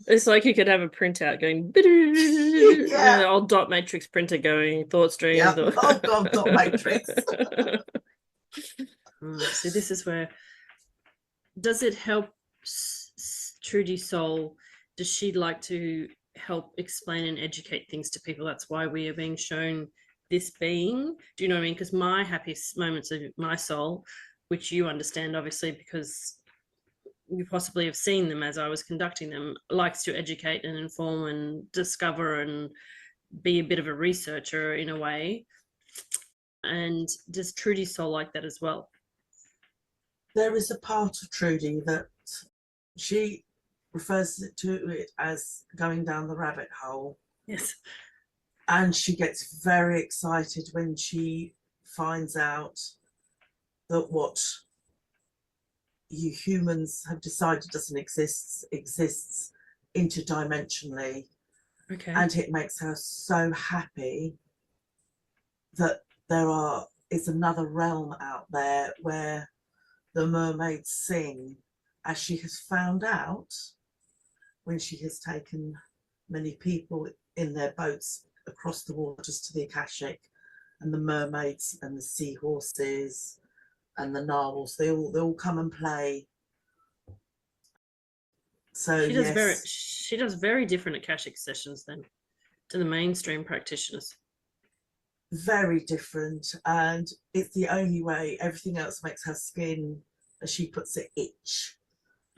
It's like you could have a printout going, Yeah. the old dot matrix printer going, thought stream. Yeah. Oh God, dot matrix. So this is where, does it help Trudy's soul? Does she like to help explain and educate things to people? That's why we are being shown this being. Do you know what I mean? Because my happiest moments of my soul, which you understand obviously because you possibly have seen them as I was conducting them, likes to educate and inform and discover and be a bit of a researcher in a way. And does Trudy's soul like that as well? There is a part of Trudy that she refers to it as going down the rabbit hole. Yes. And she gets very excited when she finds out that what you humans have decided doesn't exists interdimensionally. Okay. And it makes her so happy that is another realm out there where the mermaids sing, as she has found out when she has taken many people in their boats across the waters to the Akashic, and the mermaids and the seahorses and the narwhals, they all come and play. So she does very different Akashic sessions then to the mainstream practitioners. Very different, and it's the only way. Everything else makes her skin, as she puts it, itch.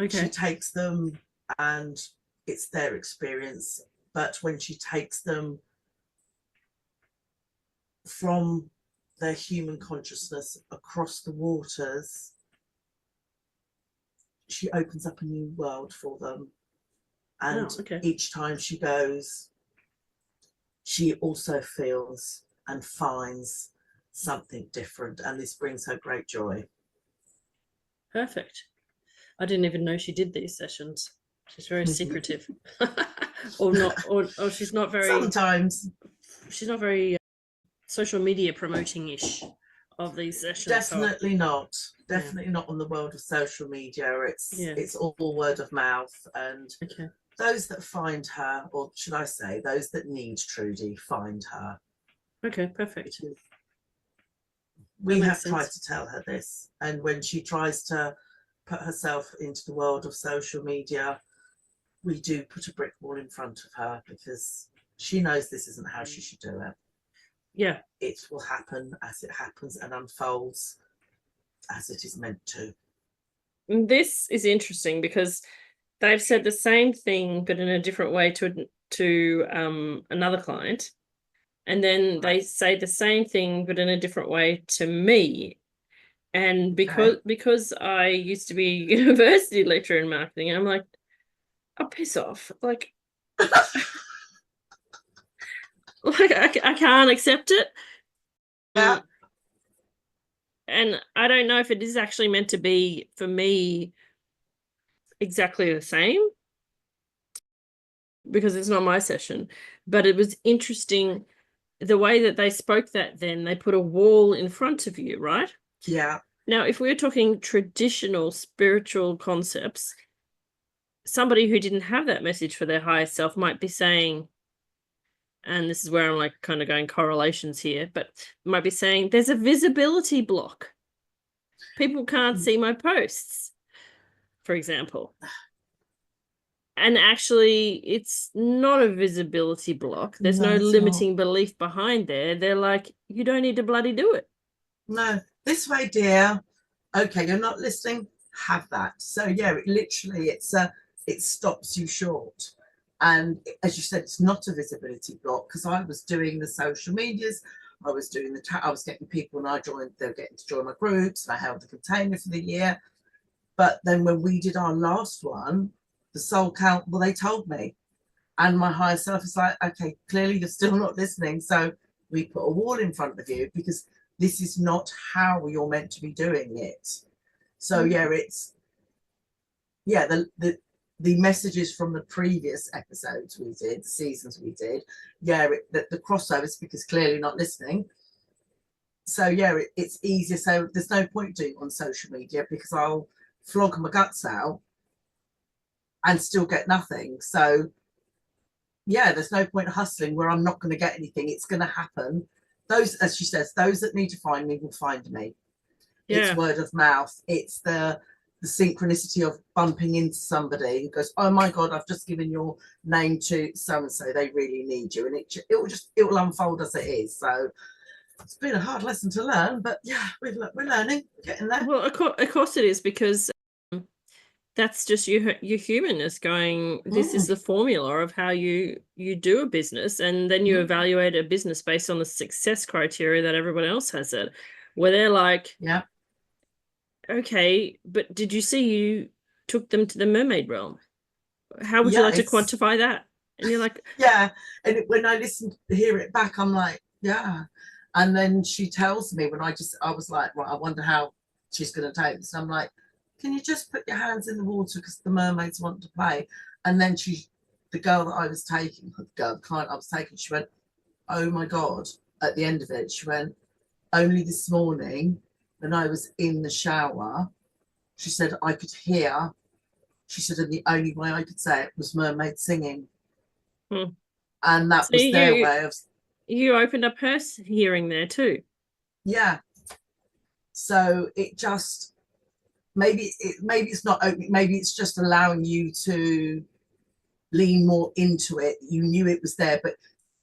Okay. She takes them and it's their experience, but when she takes them from their human consciousness across the waters, she opens up a new world for them. And each time she goes, she also feels and finds something different, and this brings her great joy. Perfect. I didn't even know she did these sessions. She's very secretive. or she's not very, sometimes she's not very social media promoting-ish of these sessions. Definitely not on the world of social media. It's all word of mouth, and those that find her, or should I say those that need Trudy, find her. Okay, perfect. We have tried to tell her this, and when she tries to put herself into the world of social media, we do put a brick wall in front of her, because she knows this isn't how she should do it. Yeah. It will happen as it happens and unfolds as it is meant to. This is interesting because they've said the same thing but in a different way to another client, and then they say the same thing but in a different way to me. And because I used to be a university lecturer in marketing, I'm like, oh, piss off. Like, I can't accept it. Yeah. And I don't know if it is actually meant to be, for me, exactly the same, because it's not my session. But it was interesting the way that they spoke that then. They put a wall in front of you, right? Yeah. Now, if we're talking traditional spiritual concepts, somebody who didn't have that message for their higher self might be saying, and this is where I'm like kind of going correlations here, but might be saying there's a visibility block. People can't see my posts, for example. And actually, it's not a visibility block. There's no limiting belief behind there. They're like, you don't need to bloody do it. No, this way, dear. Okay, you're not listening. Have that. So yeah, it stops you short. And as you said, it's not a visibility block, because I was doing the social medias, I was doing I was getting people, and they were getting to join my groups, and I held the container for the year. But then when we did our last one, the soul count, well, they told me, and my higher self is like, okay, clearly you're still not listening, so we put a wall in front of you, because this is not how you're meant to be doing it. So the messages from the previous episodes we did, the seasons we did, the crossovers, because clearly not listening. So it's easier. So there's no point doing it on social media, because I'll flog my guts out and still get nothing. So there's no point hustling where I'm not going to get anything. It's going to happen. Those, as she says, those that need to find me will find me. It's word of mouth. It's the synchronicity of bumping into somebody who goes, oh my God, I've just given your name to so and so, they really need you, and it will unfold as it is. So it's been a hard lesson to learn, but we're learning, getting there. Well, of course it is, because that's just your humanness going, this is the formula of how you do a business, and then you evaluate a business based on the success criteria that everyone else has it, where they're like, okay, but did you see you took them to the mermaid realm? How would you like to quantify that? And you're like, yeah. And when I hear it back, I'm like, yeah. And then she tells me when I was like, right, I wonder how she's going to take this. And I'm like, can you just put your hands in the water because the mermaids want to play? And then the girl that I was taking, the client I was taking, she went, oh my God. At the end of it, she went, only this morning when I was in the shower, she said, I could hear, she said, and the only way I could say it was mermaid singing. And that was their way of... You opened up her hearing there too. Yeah. So it just, maybe it's not opening, maybe it's just allowing you to lean more into it. You knew it was there, but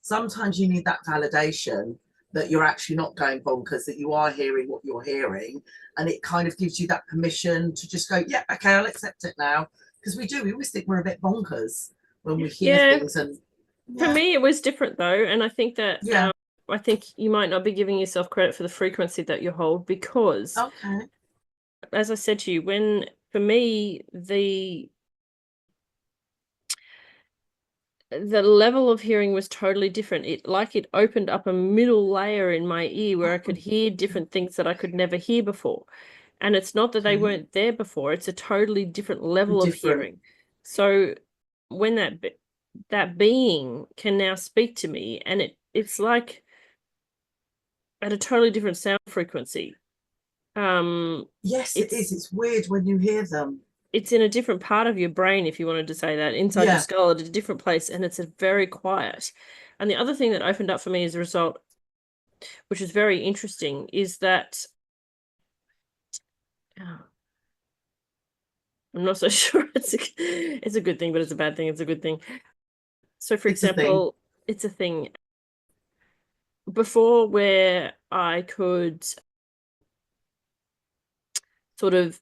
sometimes you need that validation that you're actually not going bonkers, that you are hearing what you're hearing, and it kind of gives you that permission to just go, yeah, okay, I'll accept it now. Because we always think we're a bit bonkers when we hear things. And for me it was different though, and I think that I think you might not be giving yourself credit for the frequency that you hold, because as I said to you, when for me the level of hearing was totally different. It opened up a middle layer in my ear where I could hear different things that I could never hear before. And it's not that they weren't there before, it's a totally different level of hearing. So when that being can now speak to me, and it's like at a totally different sound frequency. Yes, it is. It's weird when you hear them. It's in a different part of your brain, if you wanted to say that, inside your skull at a different place, and it's a very quiet. And the other thing that opened up for me as a result, which is very interesting, is that I'm not so sure it's a good thing, but it's a bad thing. It's a good thing. So, for example, it's a thing. Before, where I could sort of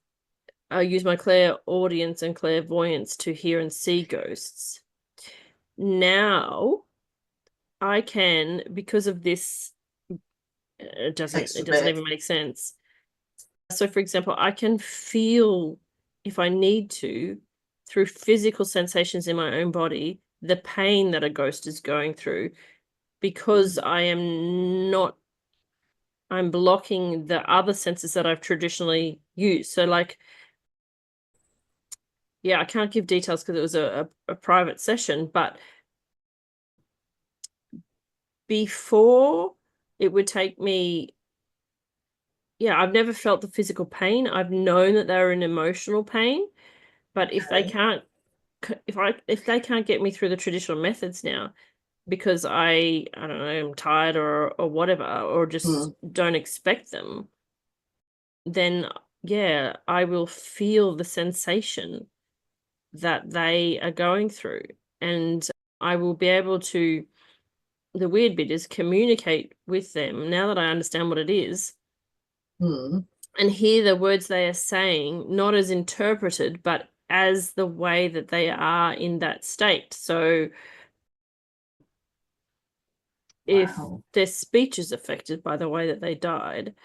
use my clairaudience and clairvoyance to hear and see ghosts. Now I can, because of this, it doesn't even make sense. So for example, I can feel, if I need to, through physical sensations in my own body, the pain that a ghost is going through, because I'm blocking the other senses that I've traditionally used. So like, yeah, I can't give details because it was a private session, but before it would take me, I've never felt the physical pain. I've known that they're in emotional pain, but if they can't get me through the traditional methods now, because I don't know, I'm tired or whatever, or just don't expect them, then I will feel the sensation that they are going through, and I will be able to, the weird bit is, communicate with them now that I understand what it is, and hear the words they are saying, not as interpreted, but as the way that they are in that state. So if their speech is affected by the way that they died,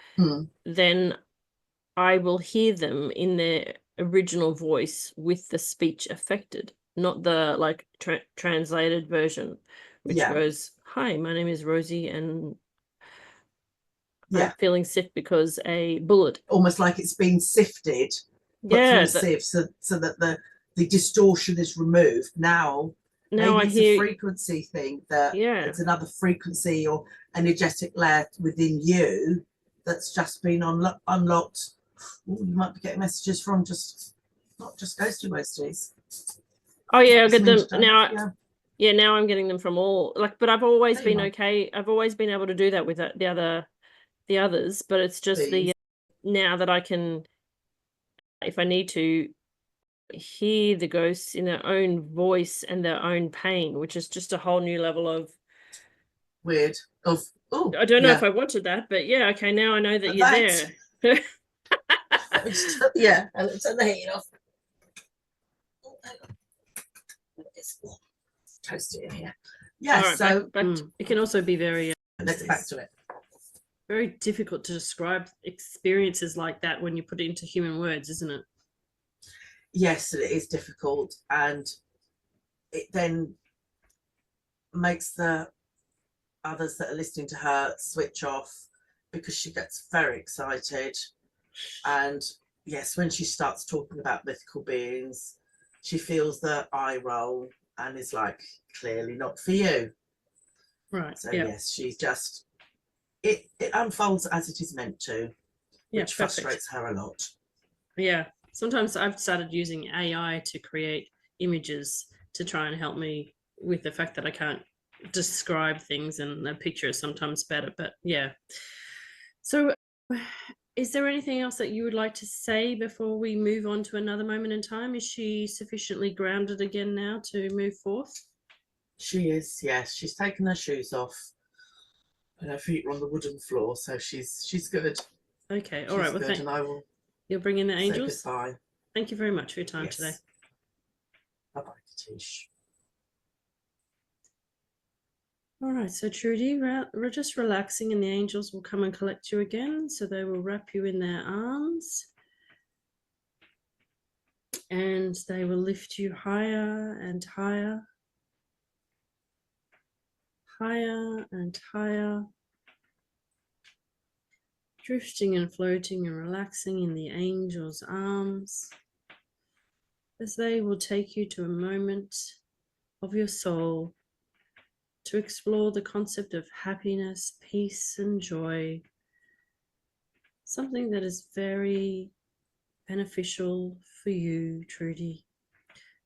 then I will hear them in their original voice with the speech affected, not the translated version, which goes, "Hi, my name is Rosie, and I'm feeling sick because a bullet." Almost like it's been sifted, put through a sieve, so that the distortion is removed. Now maybe it's a frequency thing, that it's another frequency or energetic layer within you that's just been unlocked. Ooh, you might be getting messages from not just ghosty roasties. Oh yeah, I'll get them now. Now I'm getting them from all, but I've always been okay. I've always been able to do that with the others, but it's just now that I can, if I need to, hear the ghosts in their own voice and their own pain, which is just a whole new level of weird. I don't know if I wanted that, but okay, now I know that you're there. I looked at the heat off. It's toasty in here. So it can also be very let's back to it. Very difficult to describe experiences like that when you put it into human words, isn't it? Yes, it is difficult, and it then makes the others that are listening to her switch off, because she gets very excited. And yes, when she starts talking about mythical beings, she feels the eye roll and is like, clearly not for you. Right. So yeah. yes, she's just, it unfolds as it is meant to, Yeah, which perfect. frustrates her a lot. Yeah. Sometimes I've started using AI to create images to try and help me with the fact that I can't describe things, and a picture is sometimes better. But yeah. So is there anything else that you would like to say before we move on to another moment in time? Is she sufficiently grounded again now to move forth? She is, yes. She's taken her shoes off and her feet are on the wooden floor, so she's good. Okay, all She's right. Well, good, and I will you'll bring in the say angels. goodbye. Thank you very much for your time Yes. today. Bye-bye, Katische. All right, so Trudy, we're just relaxing, and the angels will come and collect you again. So they will wrap you in their arms, and they will lift you higher and higher, higher and higher, drifting and floating and relaxing in the angels' arms, as they will take you to a moment of your soul to explore the concept of happiness, peace, and joy, something that is very beneficial for you, Trudy.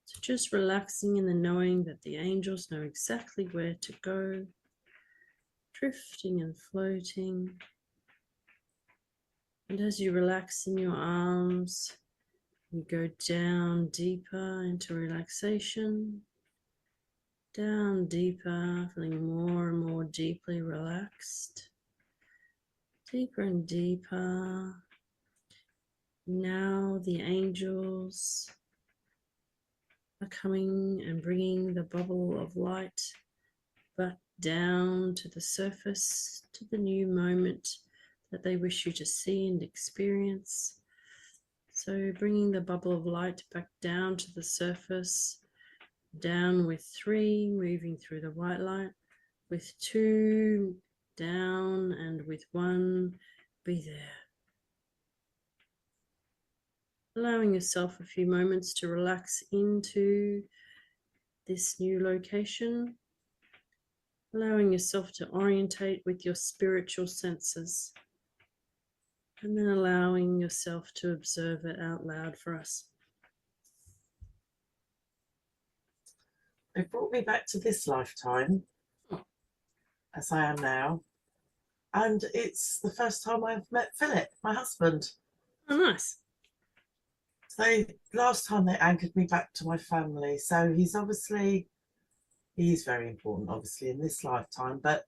So just relaxing in the knowing that the angels know exactly where to go, drifting and floating. And as you relax in your arms, you go down deeper into relaxation, down deeper, feeling more and more deeply relaxed, deeper and deeper. Now the angels are coming and bringing the bubble of light back down to the surface, to the new moment that they wish you to see and experience. So bringing the bubble of light back down to the surface, down with 3, moving through the white light, with 2, down, and with 1, be there. Allowing yourself a few moments to relax into this new location, allowing yourself to orientate with your spiritual senses, and then allowing yourself to observe it out loud for us. They brought me back to this lifetime, as I am now, and it's the first time I've met Philip, my husband. Oh, nice. Last time they anchored me back to my family, so he's very important, obviously, in this lifetime, but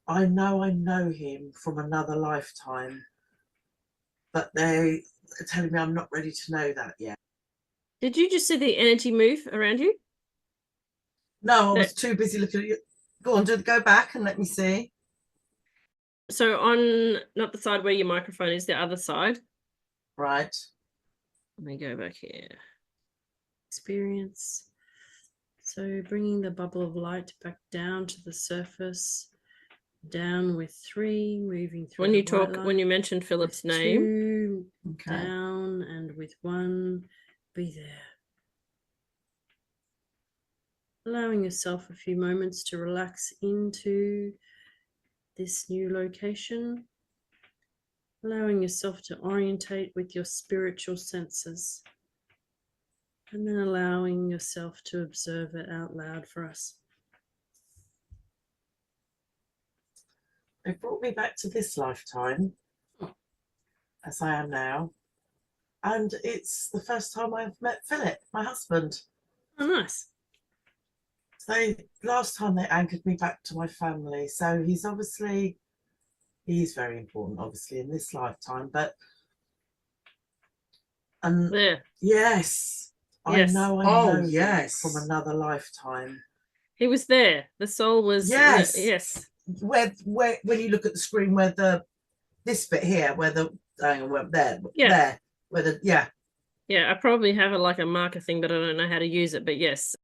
I know him from another lifetime, but they're telling me I'm not ready to know that yet. Did you just see the energy move around you? No, I was too busy looking at you. Go on, go back and let me see. So on, not the side where your microphone is, the other side. Right. Let me go back here. Experience. So bringing the bubble of light back down to the surface, down with 3, moving through. When you mentioned Philip's name, 2, okay. Down, and with 1, be there. Allowing yourself a few moments to relax into this new location, allowing yourself to orientate with your spiritual senses, and then allowing yourself to observe it out loud for us. They brought me back to this lifetime, as I am now, and it's the first time I've met Philip, my husband. Oh, nice. Last time they anchored me back to my family, so he's very important, obviously, in this lifetime, but there. Yes. I know yes. from another lifetime. He was there. The soul was yes. Where when you look at the screen, where this bit here, where the there, where the Yeah, I probably have like a marker thing, but I don't know how to use it. But yes.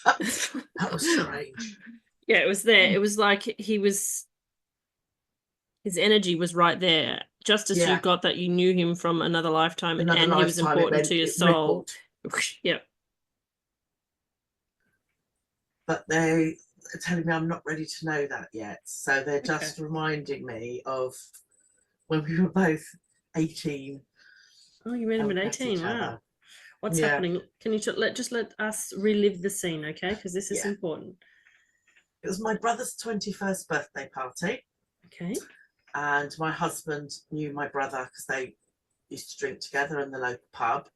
That was strange. Yeah, it was there. It was like his energy was right there. Just as you got that you knew him from another lifetime and he was important to your soul. Yep. But they're telling me I'm not ready to know that yet. So they're just reminding me of when we were both 18. Oh, you met him at 18. Wow. What's happening? Can you just let us relive the scene, okay? Because this is important. It was my brother's 21st birthday party. Okay. And my husband knew my brother because they used to drink together in the local pub.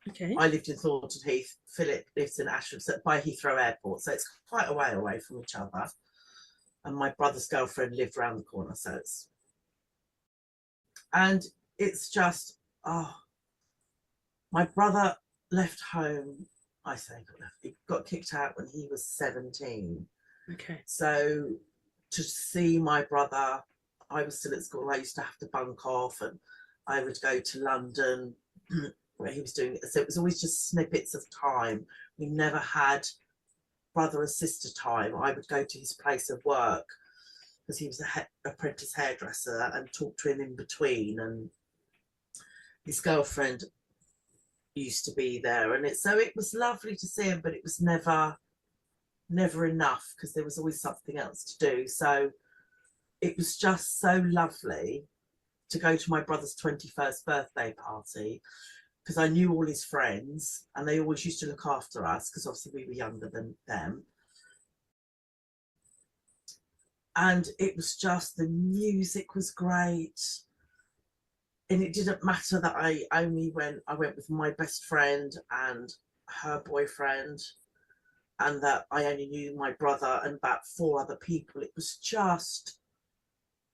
Okay. I lived in Thornton Heath. Philip lives in Astral, by Heathrow Airport. So it's quite a way away from each other. And my brother's girlfriend lived around the corner. So it's... And it's just, my brother left home. I say he got kicked out when he was 17. Okay. So to see my brother, I was still at school. I used to have to bunk off, and I would go to London where he was doing it. So it was always just snippets of time. We never had brother or sister time. I would go to his place of work because he was an apprentice hairdresser, and talk to him in between. And his girlfriend used to be there, and it was lovely to see him, but it was never enough because there was always something else to do. So it was just so lovely to go to my brother's 21st birthday party because I knew all his friends and they always used to look after us because obviously we were younger than them. And it was just, the music was great. And it didn't matter that I went with my best friend and her boyfriend, and that I only knew my brother and about 4 other people. It was just,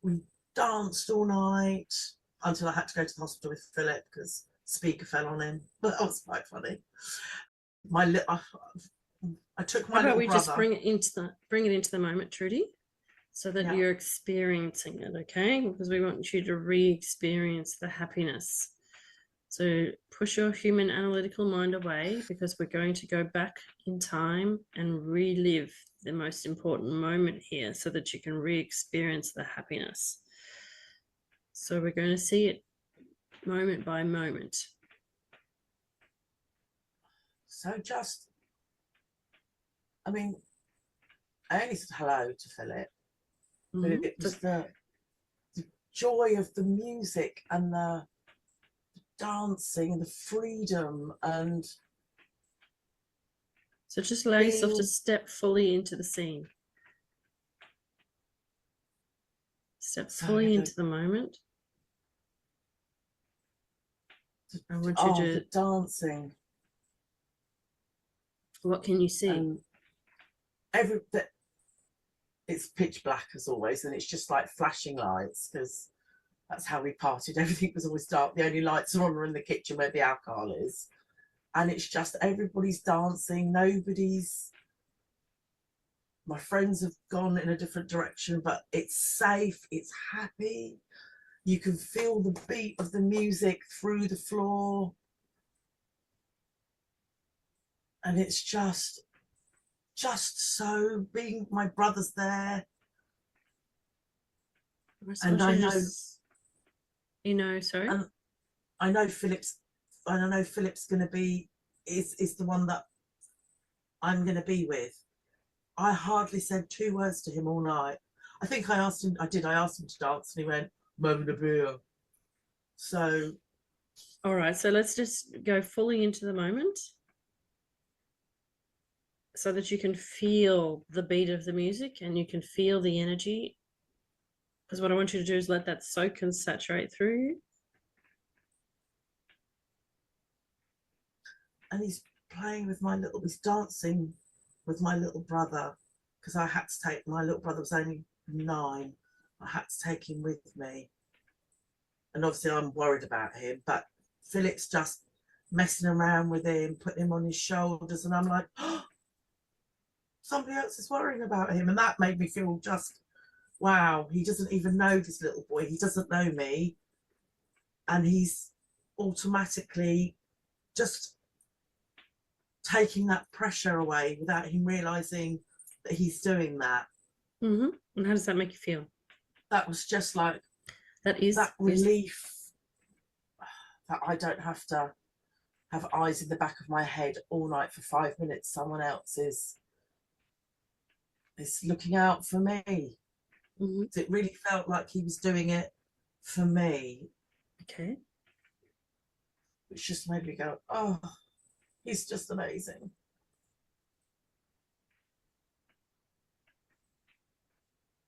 we danced all night until I had to go to the hospital with Philip because speaker fell on him. But that was quite funny. I took my little brother. How about we just bring it into the moment, Trudy, so that you're experiencing it, okay? Because we want you to re-experience the happiness. So push your human analytical mind away, because we're going to go back in time and relive the most important moment here so that you can re-experience the happiness. So we're going to see it moment by moment. So just, I mean, I only said hello to Philip, but it was the joy of the music and the dancing and the freedom. And so just allow yourself to step fully into the scene. Step fully into the moment. I want you to... the dancing. What can you see? It's pitch black as always, and it's just like flashing lights because that's how we partied. Everything was always dark. The only lights are in the kitchen where the alcohol is. And it's just everybody's dancing. My friends have gone in a different direction, but it's safe. It's happy. You can feel the beat of the music through the floor. And it's just so being, my brother's there. And I know, sorry. And I know Philip's going to be, is the one that I'm going to be with. I hardly said 2 words to him all night. I think I asked him to dance, and he went, "Mum, the beer." So. All right, so let's just go fully into the moment so that you can feel the beat of the music and you can feel the energy. Because what I want you to do is let that soak and saturate through you. And he's dancing with my little brother, because I had to take, my little brother was only 9. I had to take him with me. And obviously I'm worried about him, but Philip's just messing around with him, putting him on his shoulders, and I'm like, oh, somebody else is worrying about him. And that made me feel just, wow, he doesn't even know this little boy. He doesn't know me. And he's automatically just taking that pressure away without him realizing that he's doing that. Mm-hmm. And how does that make you feel? That was just like that relief that I don't have to have eyes in the back of my head all night for 5 minutes. Someone else is looking out for me. Mm-hmm. It really felt like he was doing it for me. Okay. Which just made me go, oh, he's just amazing.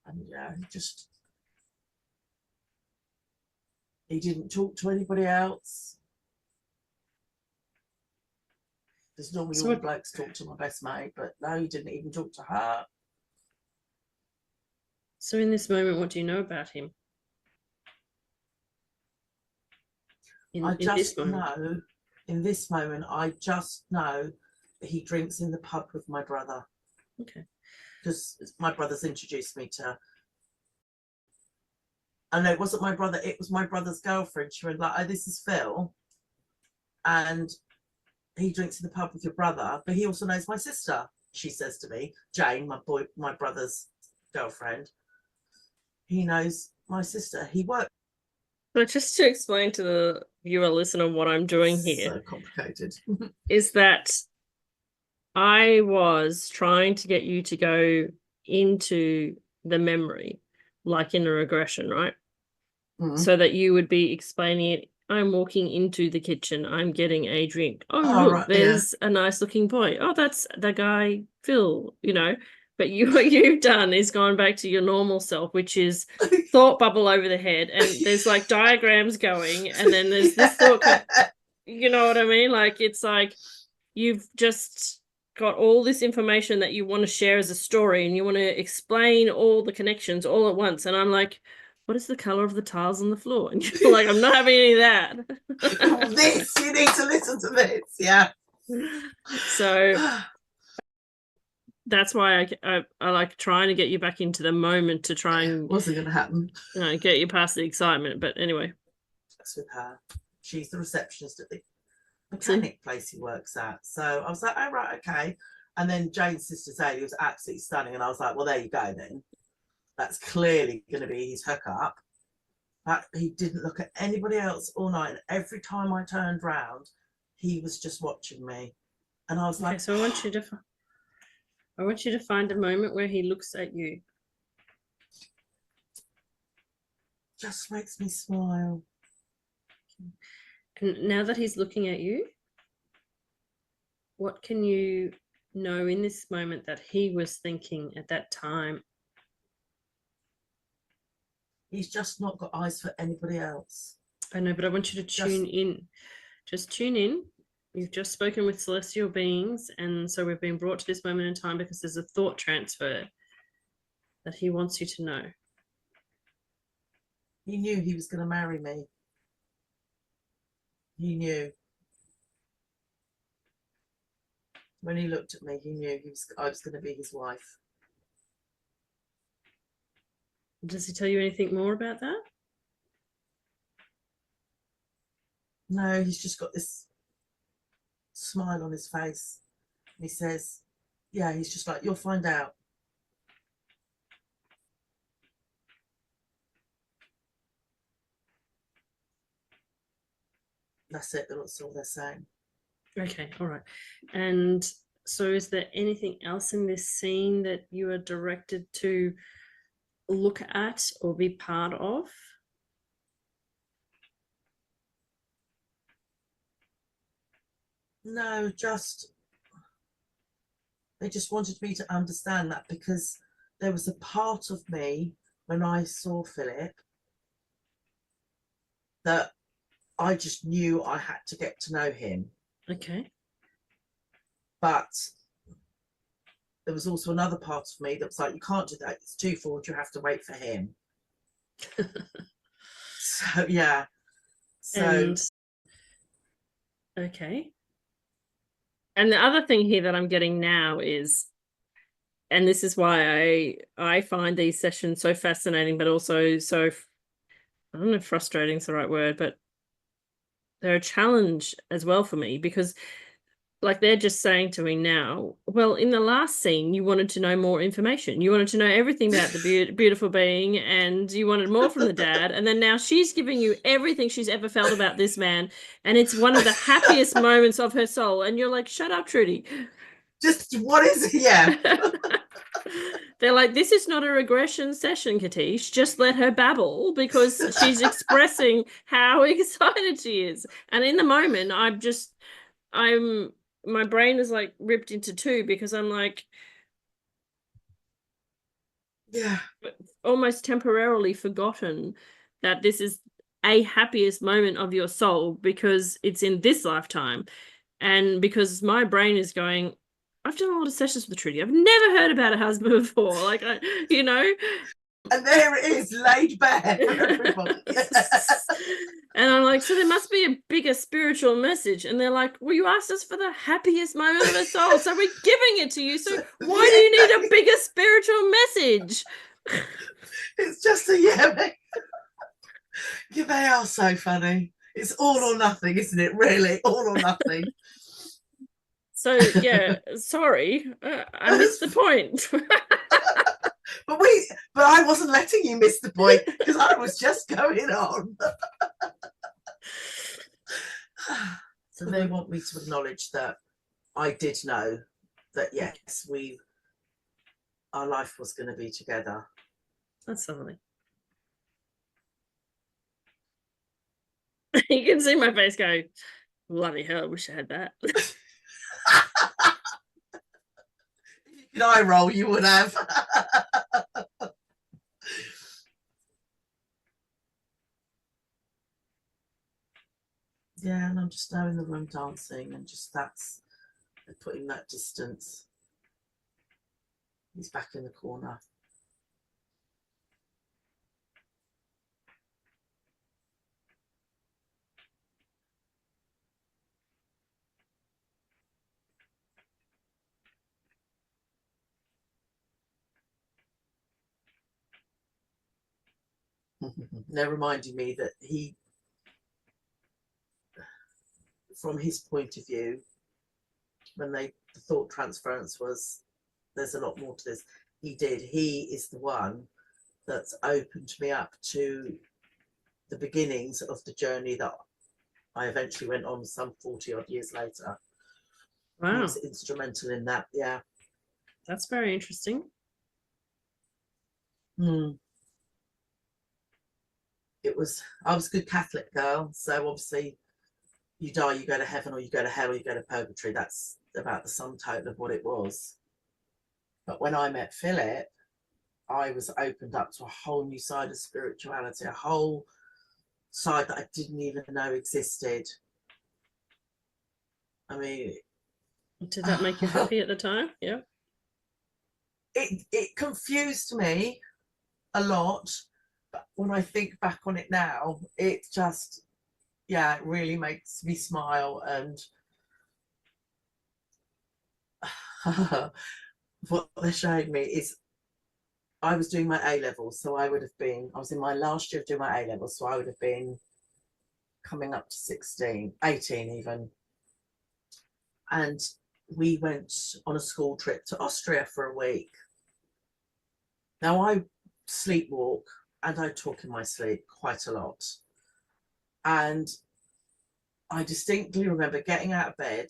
And yeah, he didn't talk to anybody else. Because normally all the blokes talk to my best mate, but no, he didn't even talk to her. So in this moment, what do you know about him? In this moment, I just know that he drinks in the pub with my brother. Okay. Because my brother's introduced me to. And it wasn't my brother, it was my brother's girlfriend. She went like, oh, this is Phil. And he drinks in the pub with your brother, but he also knows my sister, she says to me. Jane, my brother's girlfriend. He knows my sister. He worked. But just to explain to the viewer listener what I'm doing here. So complicated. Is that I was trying to get you to go into the memory, like in a regression, right? Mm-hmm. So that you would be explaining it. I'm walking into the kitchen. I'm getting a drink. Oh, look, right, there's a nice looking boy. Oh, that's the guy, Phil, you know. But what you've done is gone back to your normal self, which is thought bubble over the head. And there's like diagrams going. And then there's this thought, you know what I mean? Like, it's like you've just got all this information that you want to share as a story and you want to explain all the connections all at once. And I'm like, what is the color of the tiles on the floor? And you're like, I'm not having any of that. You need to listen to this. Yeah. So that's why I like trying to get you back into the moment to try and wasn't going to happen. You know, get you past the excitement. But anyway, that's with her. She's the receptionist at the mechanic place he works at. So I was like, oh right, okay. And then Jane's sister Zadie was absolutely stunning, and I was like, well, there you go then. That's clearly going to be his hookup. But he didn't look at anybody else all night. And every time I turned round, he was just watching me, and I was like, so I want you to find a moment where he looks at you. Just makes me smile. And now that he's looking at you, what can you know in this moment that he was thinking at that time? He's just not got eyes for anybody else. I know, but I want you to tune in. Just tune in. You've just spoken with celestial beings, and so we've been brought to this moment in time because there's a thought transfer that he wants you to know. He knew he was going to marry me. He knew. When he looked at me, he knew I was going to be his wife. Does he tell you anything more about that? No, he's just got this smile on his face. He says, yeah, he's just like, you'll find out. That's it. That's all they're saying. Okay, all right. And so is there anything else in this scene that you are directed to look at or be part of? No, they just wanted me to understand that, because there was a part of me when I saw Philip that I just knew I had to get to know him. Okay. But there was also another part of me that was like, you can't do that. It's too forward. You have to wait for him. So, yeah. So. Okay. And the other thing here that I'm getting now is, and this is why I find these sessions so fascinating, but also so, I don't know if frustrating is the right word, but they're a challenge as well for me, because like they're just saying to me now, well, in the last scene, you wanted to know more information. You wanted to know everything about the beautiful being, and you wanted more from the dad. And then now she's giving you everything she's ever felt about this man. And it's one of the happiest moments of her soul. And you're like, shut up, Trudy. Just what is it? Yeah. They're like, this is not a regression session, Katische. Just let her babble, because she's expressing how excited she is. And in the moment, my brain is like ripped into two, because I'm like, yeah, almost temporarily forgotten that this is a happiest moment of your soul, because it's in this lifetime. And because my brain is going, I've done a lot of sessions with Trudy. I've never heard about a husband before. Like, you know. And there it is, laid bare for everybody. And I'm like, so there must be a bigger spiritual message. And they're like, well, you asked us for the happiest moment of our soul, so we're giving it to you. So why do you need a bigger spiritual message? It's just a yeah, they are so funny. It's all or nothing, isn't it? Really, all or nothing. So yeah, sorry, I missed the point. But I wasn't letting you miss the point, because I was just going on. So they want me to acknowledge that I did know that, yes, our life was going to be together. That's lovely. You can see my face go, bloody hell, I wish I had that. If eye roll, you would have. Yeah, and I'm just now in the room dancing, and just putting that distance. He's back in the corner. They're reminding me that from his point of view, when the thought transference was, there's a lot more to this. He is the one that's opened me up to the beginnings of the journey that I eventually went on some 40 odd years later. Wow. He was instrumental in that. Yeah. That's very interesting. I was a good Catholic girl, so obviously you die, you go to heaven, or you go to hell, or you go to purgatory. That's about the sum total of what it was. But when I met Philip, I was opened up to a whole new side of spirituality, a whole side that I didn't even know existed. I mean, did that make you happy at the time? Yeah. It confused me a lot, but when I think back on it now, it just, yeah, it really makes me smile. And what they're showing me is, I was doing my A-levels, so I was in my last year of doing my A-levels, so I would have been coming up to 16, 18 even. And we went on a school trip to Austria for a week. Now, I sleepwalk and I talk in my sleep quite a lot. And I distinctly remember getting out of bed,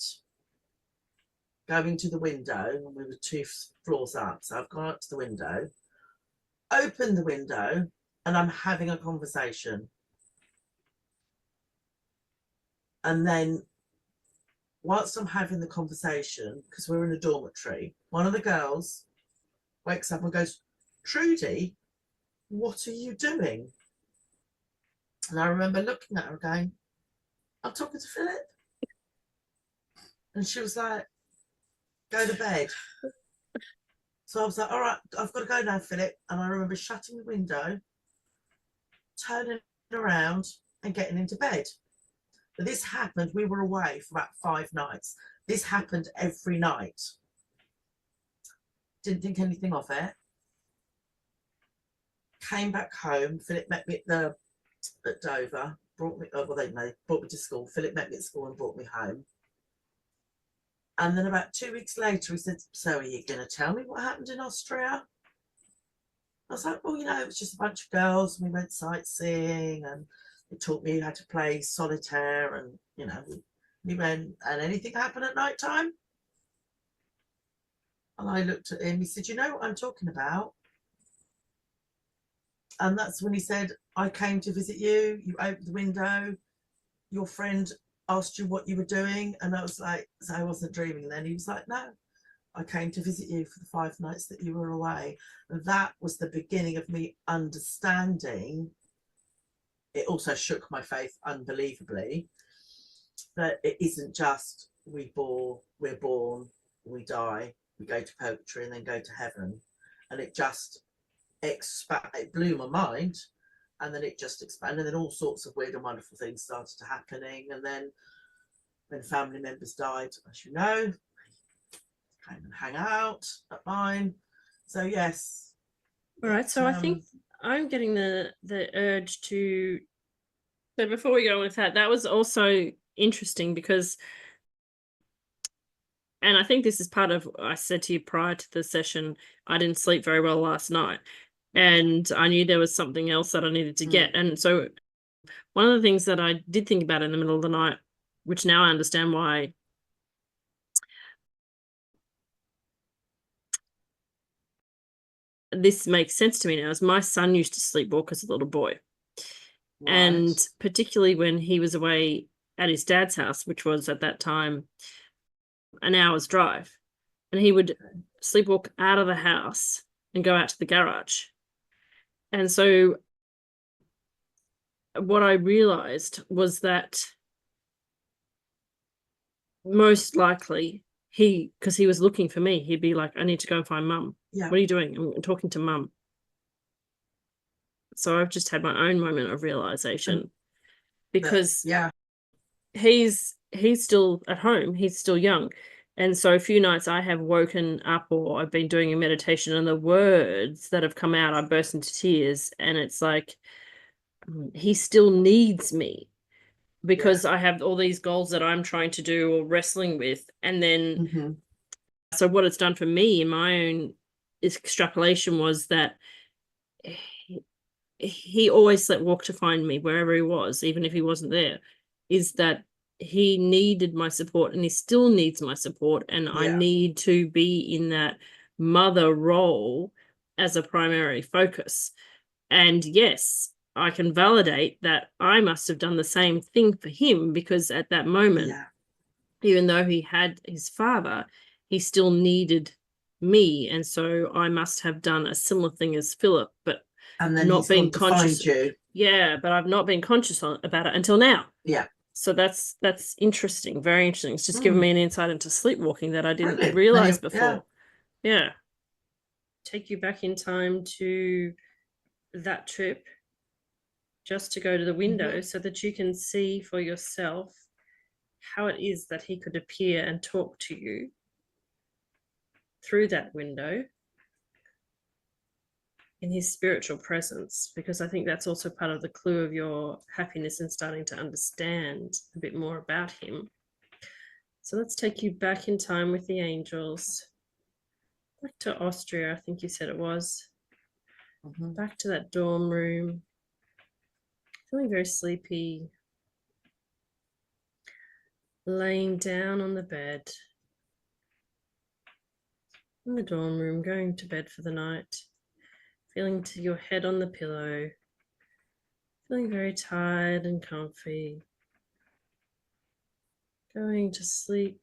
going to the window, and we were 2 floors up. So I've gone up to the window, opened the window, and I'm having a conversation. And then whilst I'm having the conversation, because we're in a dormitory, one of the girls wakes up and goes, Trudy, what are you doing? And I remember looking at her going, I'm talking to Philip. And she was like, go to bed. So I was like, all right, I've got to go now, Philip. And I remember shutting the window, turning around and getting into bed. But this happened, we were away for about 5 nights. This happened every night. Didn't think anything of it. Came back home. Philip met me at Dover. brought me, well, they brought me to school. Philip met me at school and brought me home. And then about 2 weeks later, he said, so are you going to tell me what happened in Austria? I was like, well, you know, it was just a bunch of girls. And we went sightseeing and they taught me how to play solitaire. And, you know, we went, and anything happen at night time? And I looked at him. He said, you know what I'm talking about? And that's when he said, I came to visit you. You opened the window. Your friend asked you what you were doing. And I was like, so I wasn't dreaming then. He was like, no, I came to visit you for the 5 nights that you were away. And that was the beginning of me understanding. It also shook my faith unbelievably that it isn't just we're born, we die, we go to purgatory and then go to heaven. And it just it blew my mind. And then it just expanded, and then all sorts of weird and wonderful things started to happening. And then when family members died, as you know, they came and hang out at mine. So yes. All right. So I think I'm getting the urge to. So before we go with that, that was also interesting because, and I think this is part of, I said to you prior to the session, I didn't sleep very well last night. And I knew there was something else that I needed to get. And so one of the things that I did think about in the middle of the night, which now I understand why this makes sense to me now, is my son used to sleepwalk as a little boy. Right. And particularly when he was away at his dad's house, which was at that time an hour's drive. And he would sleepwalk out of the house and go out to the garage. And so what I realized was that most likely because he was looking for me, he'd be like, I need to go and find mum. Yeah. What are you doing? I'm talking to mum. So I've just had my own moment of realization because he's still at home. He's still young. And so a few nights I have woken up or I've been doing a meditation and the words that have come out, I burst into tears. And it's like, he still needs me because I have all these goals that I'm trying to do or wrestling with. And then, so what it's done for me in my own extrapolation was that he always sleepwalked to find me wherever he was, even if he wasn't there, is that he needed my support and he still needs my support. And I need to be in that mother role as a primary focus. And yes, I can validate that I must have done the same thing for him because at that moment, even though he had his father, he still needed me. And so I must have done a similar thing as Philip, but and then not being conscious. You. Yeah, but I've not been conscious about it until now. Yeah. So that's interesting, very interesting. It's just given me an insight into sleepwalking that I didn't realize before. Yeah. Take you back in time to that trip just to go to the window so that you can see for yourself how it is that he could appear and talk to you through that window in his spiritual presence, because I think that's also part of the clue of your happiness and starting to understand a bit more about him. So let's take you back in time with the angels, back to Austria, I think you said it was, back to that dorm room, feeling very sleepy, laying down on the bed in the dorm room, going to bed for the night. Feeling to your head on the pillow, feeling very tired and comfy, going to sleep.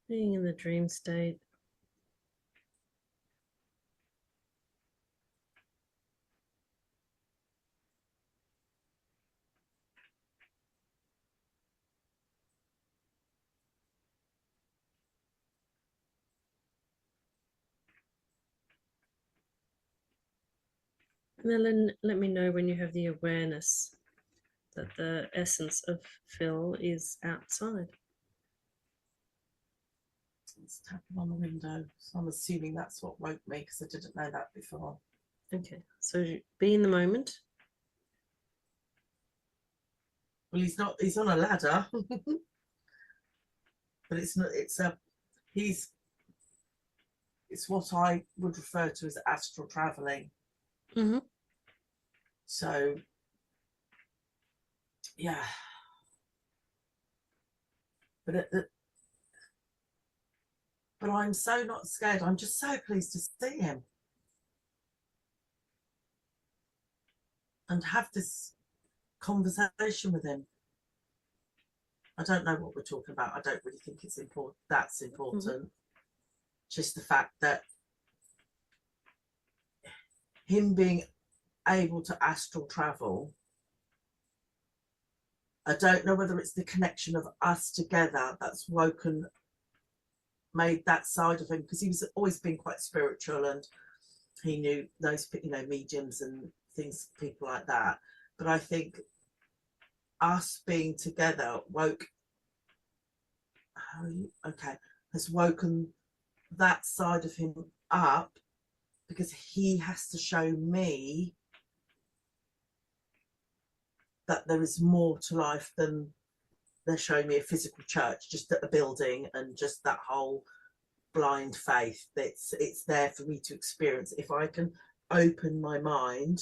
Being in the dream state. And then let me know when you have the awareness that the essence of Phil is outside. It's tapping on the window, so I'm assuming that's what woke me, because I didn't know that before. Okay, so be in the moment. Well, he's on a ladder. But it's not, it's what I would refer to as astral traveling. Mm-hmm. So yeah, but but I'm so not scared. I'm just so pleased to see him and have this conversation with him. I don't know what we're talking about. I don't really think it's important. That's important. Mm-hmm. Just the fact that him being able to astral travel, I don't know whether it's the connection of us together that's made that side of him, because he was always been quite spiritual and he knew those, mediums and things, people like that. But I think us being together has woken that side of him up, because he has to show me that there is more to life than they're showing me a physical church, just a building, and just that whole blind faith. It's there for me to experience. If I can open my mind,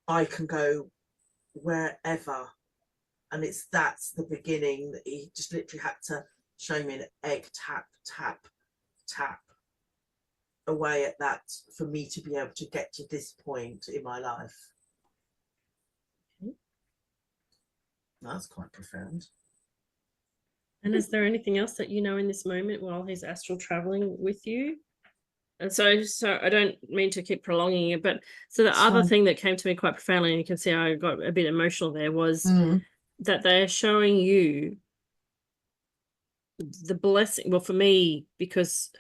I can go wherever. And that's the beginning. That he just literally had to show me an egg tap, tap, tap away at that for me to be able to get to this point in my life. That's quite profound. And is there anything else that you know in this moment while he's astral traveling with you? And so I don't mean to keep prolonging it, but so the other thing that came to me quite profoundly, and you can see I got a bit emotional there, was that they're showing you the blessing. Well, for me, because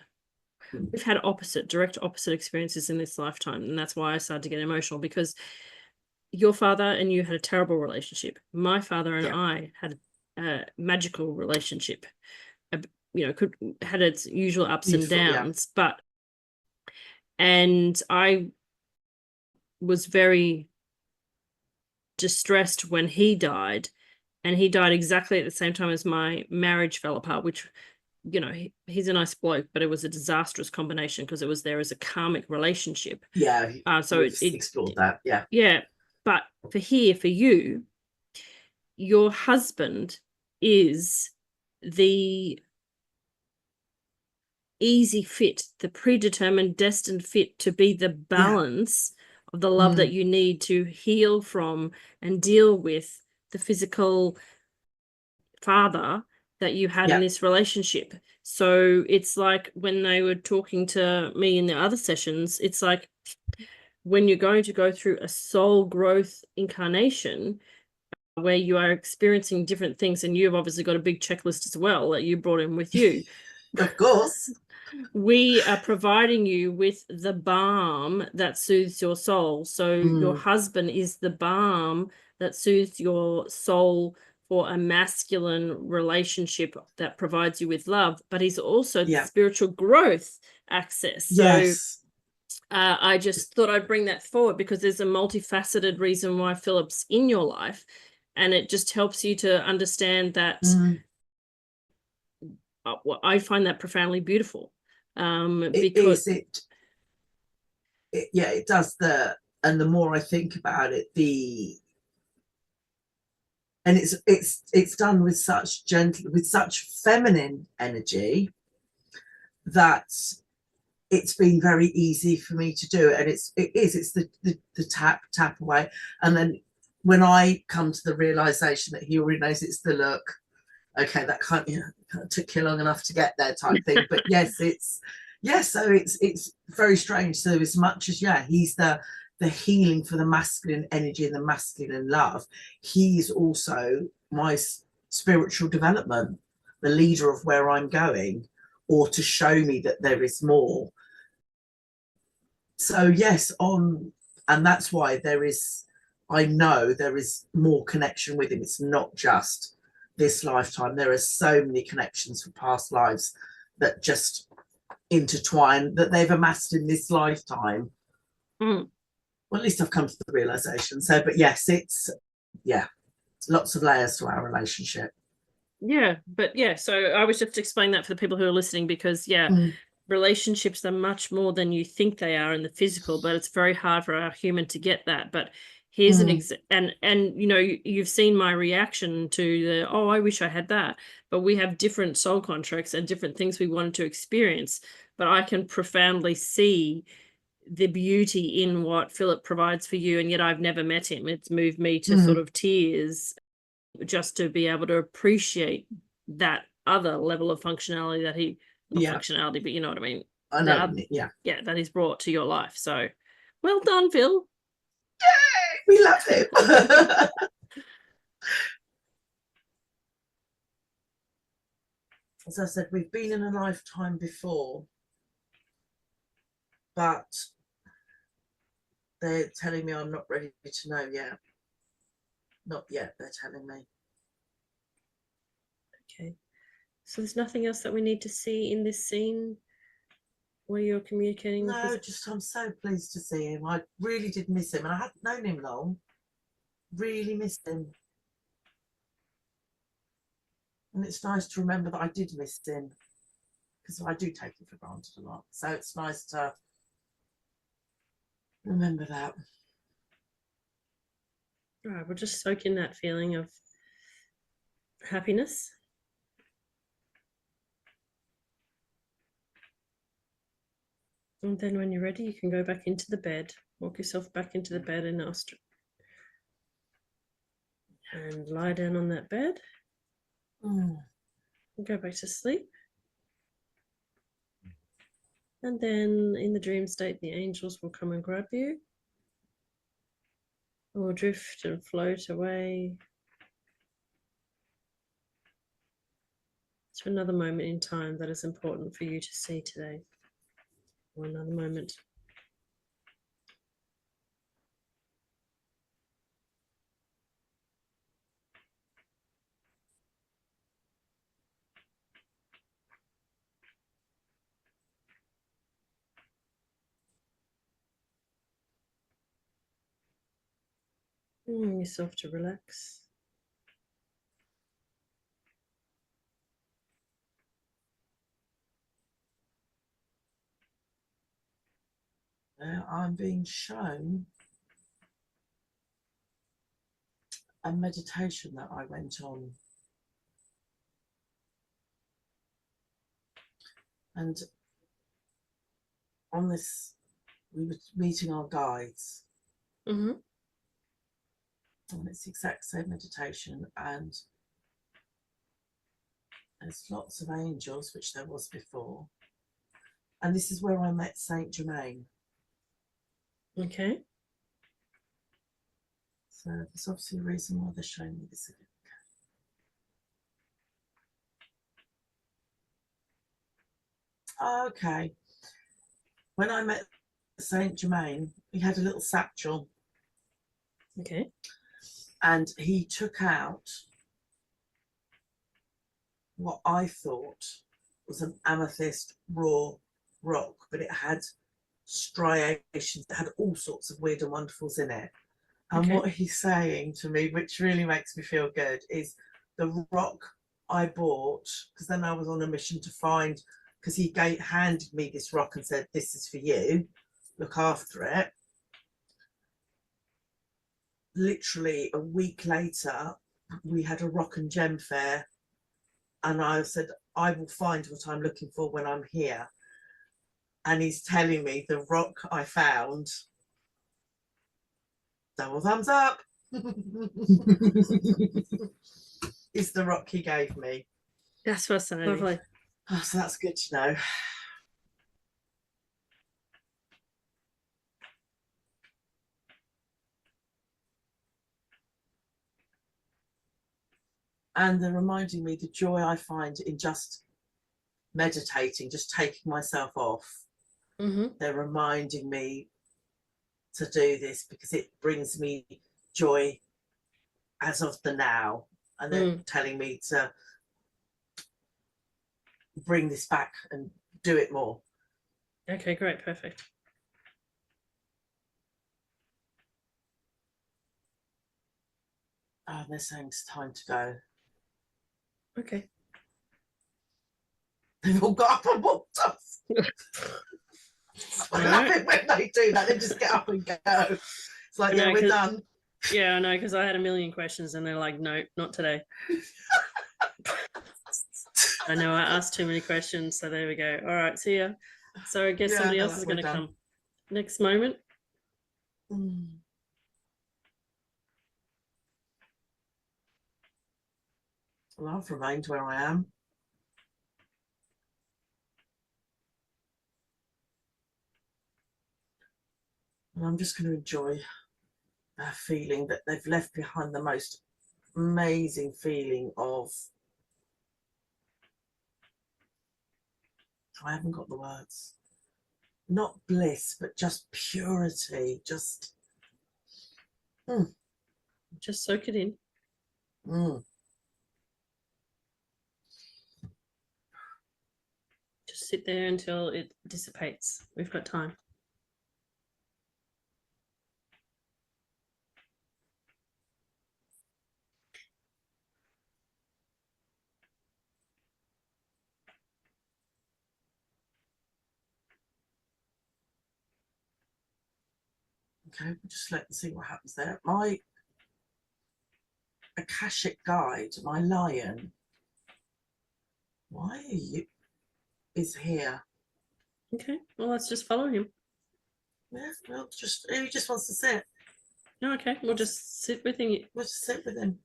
we've had direct opposite experiences in this lifetime, and that's why I started to get emotional, because your father and you had a terrible relationship. My father and I had a magical relationship. Had its usual ups and downs, and I was very distressed when he died, and he died exactly at the same time as my marriage fell apart, which, he's a nice bloke, but it was a disastrous combination because it was there as a karmic relationship. Yeah. So it explored that. Yeah. Yeah. But for you, your husband is the easy fit, the predetermined, destined fit to be the balance of the love that you need to heal from and deal with the physical father that you had in this relationship. So it's like when they were talking to me in the other sessions, it's like when you're going to go through a soul growth incarnation where you are experiencing different things, and you've obviously got a big checklist as well that you brought in with you. Of course. We are providing you with the balm that soothes your soul. So your husband is the balm that soothes your soul for a masculine relationship that provides you with love, but he's also the spiritual growth access. So I just thought I'd bring that forward because there's a multifaceted reason why Philip's in your life, and it just helps you to understand that. I find that profoundly beautiful. Because it does. And the more I think about it, and it's done with such feminine energy that it's been very easy for me to do it. And it's the tap away. And then when I come to the realization that he already knows it's the look, okay, that took you long enough to get there type thing. But so it's very strange. So as much as he's the healing for the masculine energy and the masculine love, he's also my spiritual development, the leader of where I'm going, or to show me that there is more. So and that's why I know there is more connection with him. It's not just this lifetime. There are so many connections from past lives that just intertwine, that they've amassed in this lifetime. Well, at least I've come to the realization. So, but yes, it's, lots of layers to our relationship. So I was just explaining that for the people who are listening, because relationships are much more than you think they are in the physical, but it's very hard for our human to get that. But here's an and you know, you've seen my reaction to the, oh, I wish I had that. But we have different soul contracts and different things we wanted to experience. But I can profoundly see the beauty in what Philip provides for you, and yet I've never met him. It's moved me to sort of tears just to be able to appreciate that other level of functionality that he, not functionality, but you know what I mean. I know, that he's brought to your life. So well done, Phil. Yay, we love him. As I said, we've been in a lifetime before, but they're telling me I'm not ready to know yet. Not yet, they're telling me. Okay. So there's nothing else that we need to see in this scene where you're communicating with No, just I'm so pleased to see him. I really did miss him, and I hadn't known him long. Really missed him. And it's nice to remember that I did miss him, because I do take him for granted a lot. So it's nice to remember that. All right, we'll just soak in that feeling of happiness. And then when you're ready, you can go back into the bed. Walk yourself back into the bed in Astral. And lie down on that bed. And go back to sleep. And then in the dream state, the angels will come and grab you. Or drift and float away to another moment in time that is important for you to see today. Or another moment. Allowing yourself to relax. Now I'm being shown a meditation that I went on. And on this, we were meeting our guides. And it's the exact same meditation, and there's lots of angels, which there was before. And this is where I met Saint Germain. Okay. So there's obviously a reason why they're showing me this again. Okay. When I met Saint Germain, he had a little satchel. Okay. And he took out what I thought was an amethyst raw rock, but it had striations, it had all sorts of weird and wonderfuls in it. And what he's saying to me, which really makes me feel good, is the rock I bought, because then I was on a mission to find, because he handed me this rock and said, this is for you, look after it. Literally a week later, we had a rock and gem fair, and I said, I will find what I'm looking for when I'm here. And he's telling me the rock I found, double thumbs up, is the rock he gave me. That's fascinating. Lovely. Oh, so that's good to know. And they're reminding me the joy I find in just meditating, just taking myself off. They're reminding me to do this because it brings me joy as of the now. and they're telling me to bring this back and do it more. Okay, great, perfect. Oh, they're saying it's time to go. Okay. They've all got up and walked off. I love it when they do that. They just get up and go. It's like, yeah, we're done. Yeah, I know, because I had a million questions and they're like, no, not today. I know I asked too many questions, so there we go. All right, see ya. So I guess somebody else is going to come. Next moment. Well, I've remained where I am. And I'm just going to enjoy a feeling that they've left behind the most amazing feeling of, I haven't got the words, not bliss, but just purity, just soak it in. Just sit there until it dissipates. We've got time. Okay, we'll just let them see what happens there. My Akashic guide, my lion, why are you, is here. Okay, well, let's just follow him. Yeah, well, he just wants to sit. No, okay, we'll just sit with him. We'll just sit with him.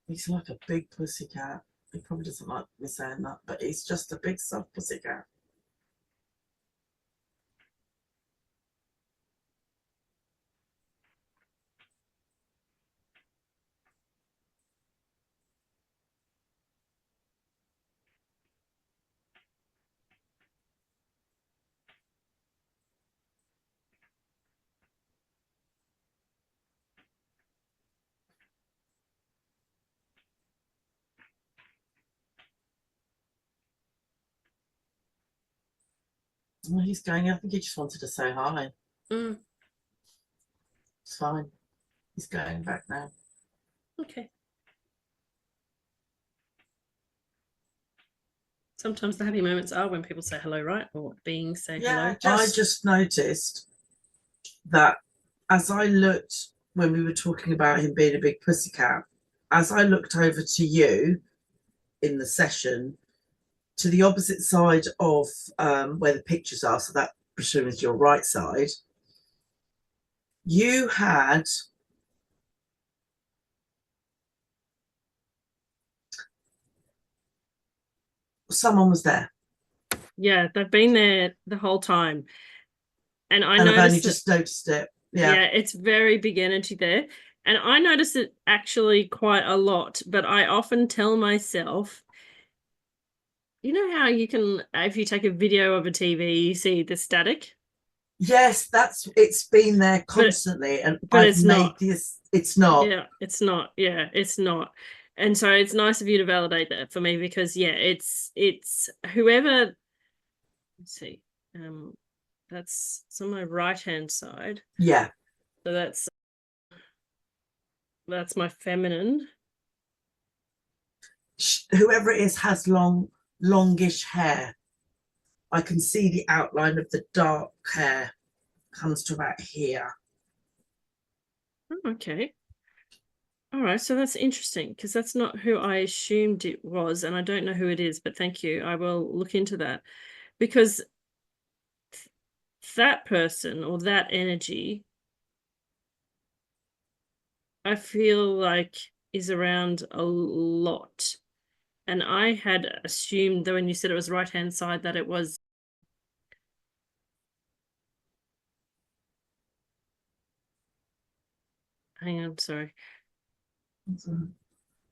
He's like a big pussycat. He probably doesn't like me saying that, but he's just a big soft pussycat. Well, he's going. I think he just wanted to say hi. It's fine. He's going back now. Okay. Sometimes the happy moments are when people say hello, right? Or beings say hello. I just noticed that as I looked, when we were talking about him being a big pussycat, as I looked over to you in the session, to the opposite side of where the pictures are, so that presumes is your right side, you had someone was there. Yeah, they've been there the whole time. And I've only just noticed it. Yeah, it's very big energy there. And I notice it actually quite a lot, but I often tell myself, you know how you can, if you take a video of a TV, you see the static? Yes, it's been there constantly, but it's not. It's not. Yeah, it's not. Yeah, it's not. And so it's nice of you to validate that for me, because it's whoever. Let's see. That's on my right hand side. Yeah. So that's my feminine. Whoever it is has longish hair. I can see the outline of the dark hair. Comes to about here. Oh, okay. All right, so that's interesting, because that's not who I assumed it was, and I don't know who it is, but thank you. I will look into that, because that person or that energy, I feel like is around a lot. And I had assumed that when you said it was right-hand side that it was. Hang on, sorry.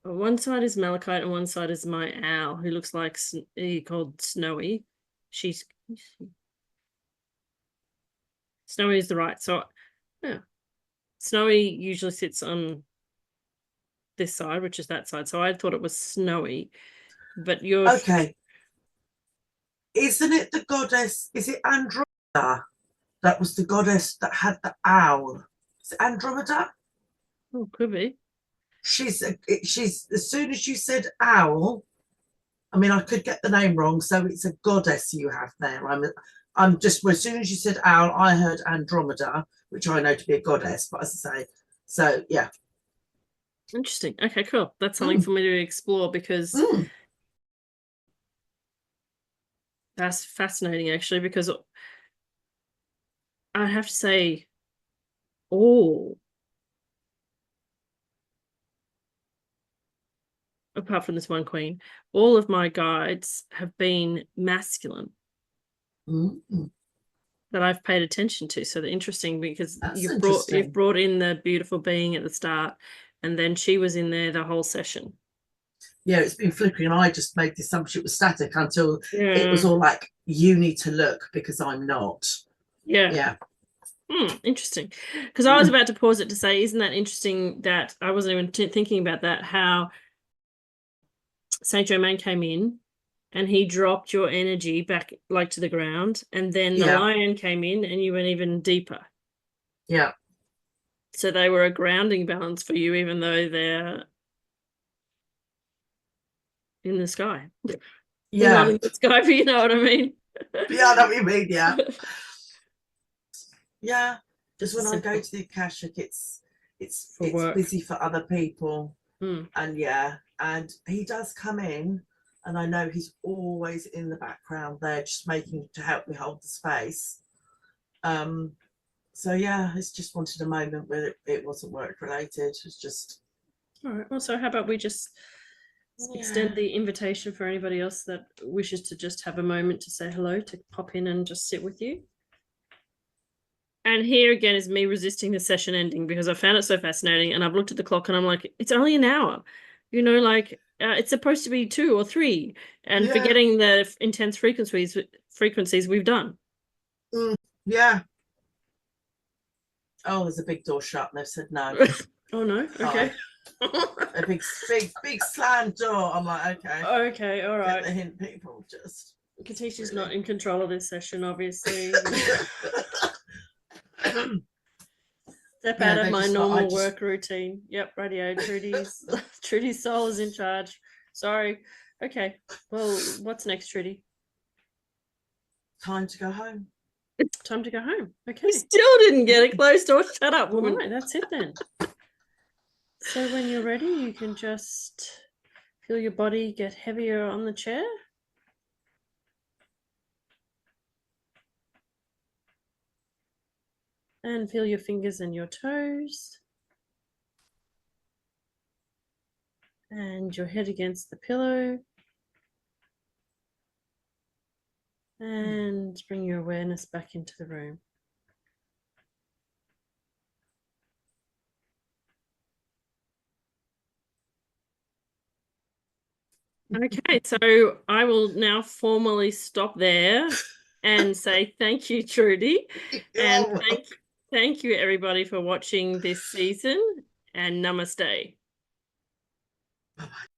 One side is Malachite and one side is my owl, who looks like called Snowy. Snowy is the right. So, yeah. Snowy usually sits on this side, which is that side. So I thought it was Snowy, but you're okay. Isn't it the goddess? Is it Andromeda? That was the goddess that had the owl. Is it Andromeda? Oh, could be. She's as soon as you said owl, I mean, I could get the name wrong, so it's a goddess you have there. I'm just, as soon as you said owl, I heard Andromeda, which I know to be a goddess, but as I say, so yeah. Interesting. Okay, cool. That's something for me to explore, because that's fascinating, actually, because I have to say, apart from this one queen, all of my guides have been masculine that I've paid attention to. So they're interesting, because you've brought in the beautiful being at the start, and then she was in there the whole session. Yeah, it's been flickering. I just made the assumption it was static until it was all like, you need to look because I'm not. Yeah. Interesting. Because I was about to pause it to say, isn't that interesting that I wasn't even thinking about that, how Saint Germain came in and he dropped your energy back like to the ground, and then the lion came in and you went even deeper. Yeah. So they were a grounding balance for you, even though they're in the sky. Yeah. Not in the sky, but you know what I mean. Yeah, I know what you mean, yeah. Yeah. Just when I go to the Akashic, it's busy for other people. And and he does come in, and I know he's always in the background there, just making to help me hold the space. So yeah, it's just wanted a moment where it wasn't work related. It's just all right. Well, so how about we just extend the invitation for anybody else that wishes to just have a moment to say hello, to pop in and just sit with you. And here again is me resisting the session ending, because I found it so fascinating, and I've looked at the clock and I'm like, it's only an hour, you know, like it's supposed to be 2 or 3, and forgetting the intense frequencies we've done. Yeah. Oh, there's a big door shut and they've said no. Oh no. Okay. A big slam door. I'm like, okay. Okay, all right. Get the hint, people. Just Katisha's not in control of this session, obviously. Step out of my normal work routine. Yep, radio. Trudy's soul is in charge. Sorry. Okay. Well, what's next, Trudy? Time to go home. Time to go home. Okay. You still didn't get it closed door. Shut up, woman. All right, that's it then. So when you're ready, you can just feel your body get heavier on the chair. And feel your fingers and your toes. And your head against the pillow. And bring your awareness back into the room. Okay, so I will now formally stop there and say thank you, Trudy. And thank you, everybody, for watching this season, and namaste. Bye-bye.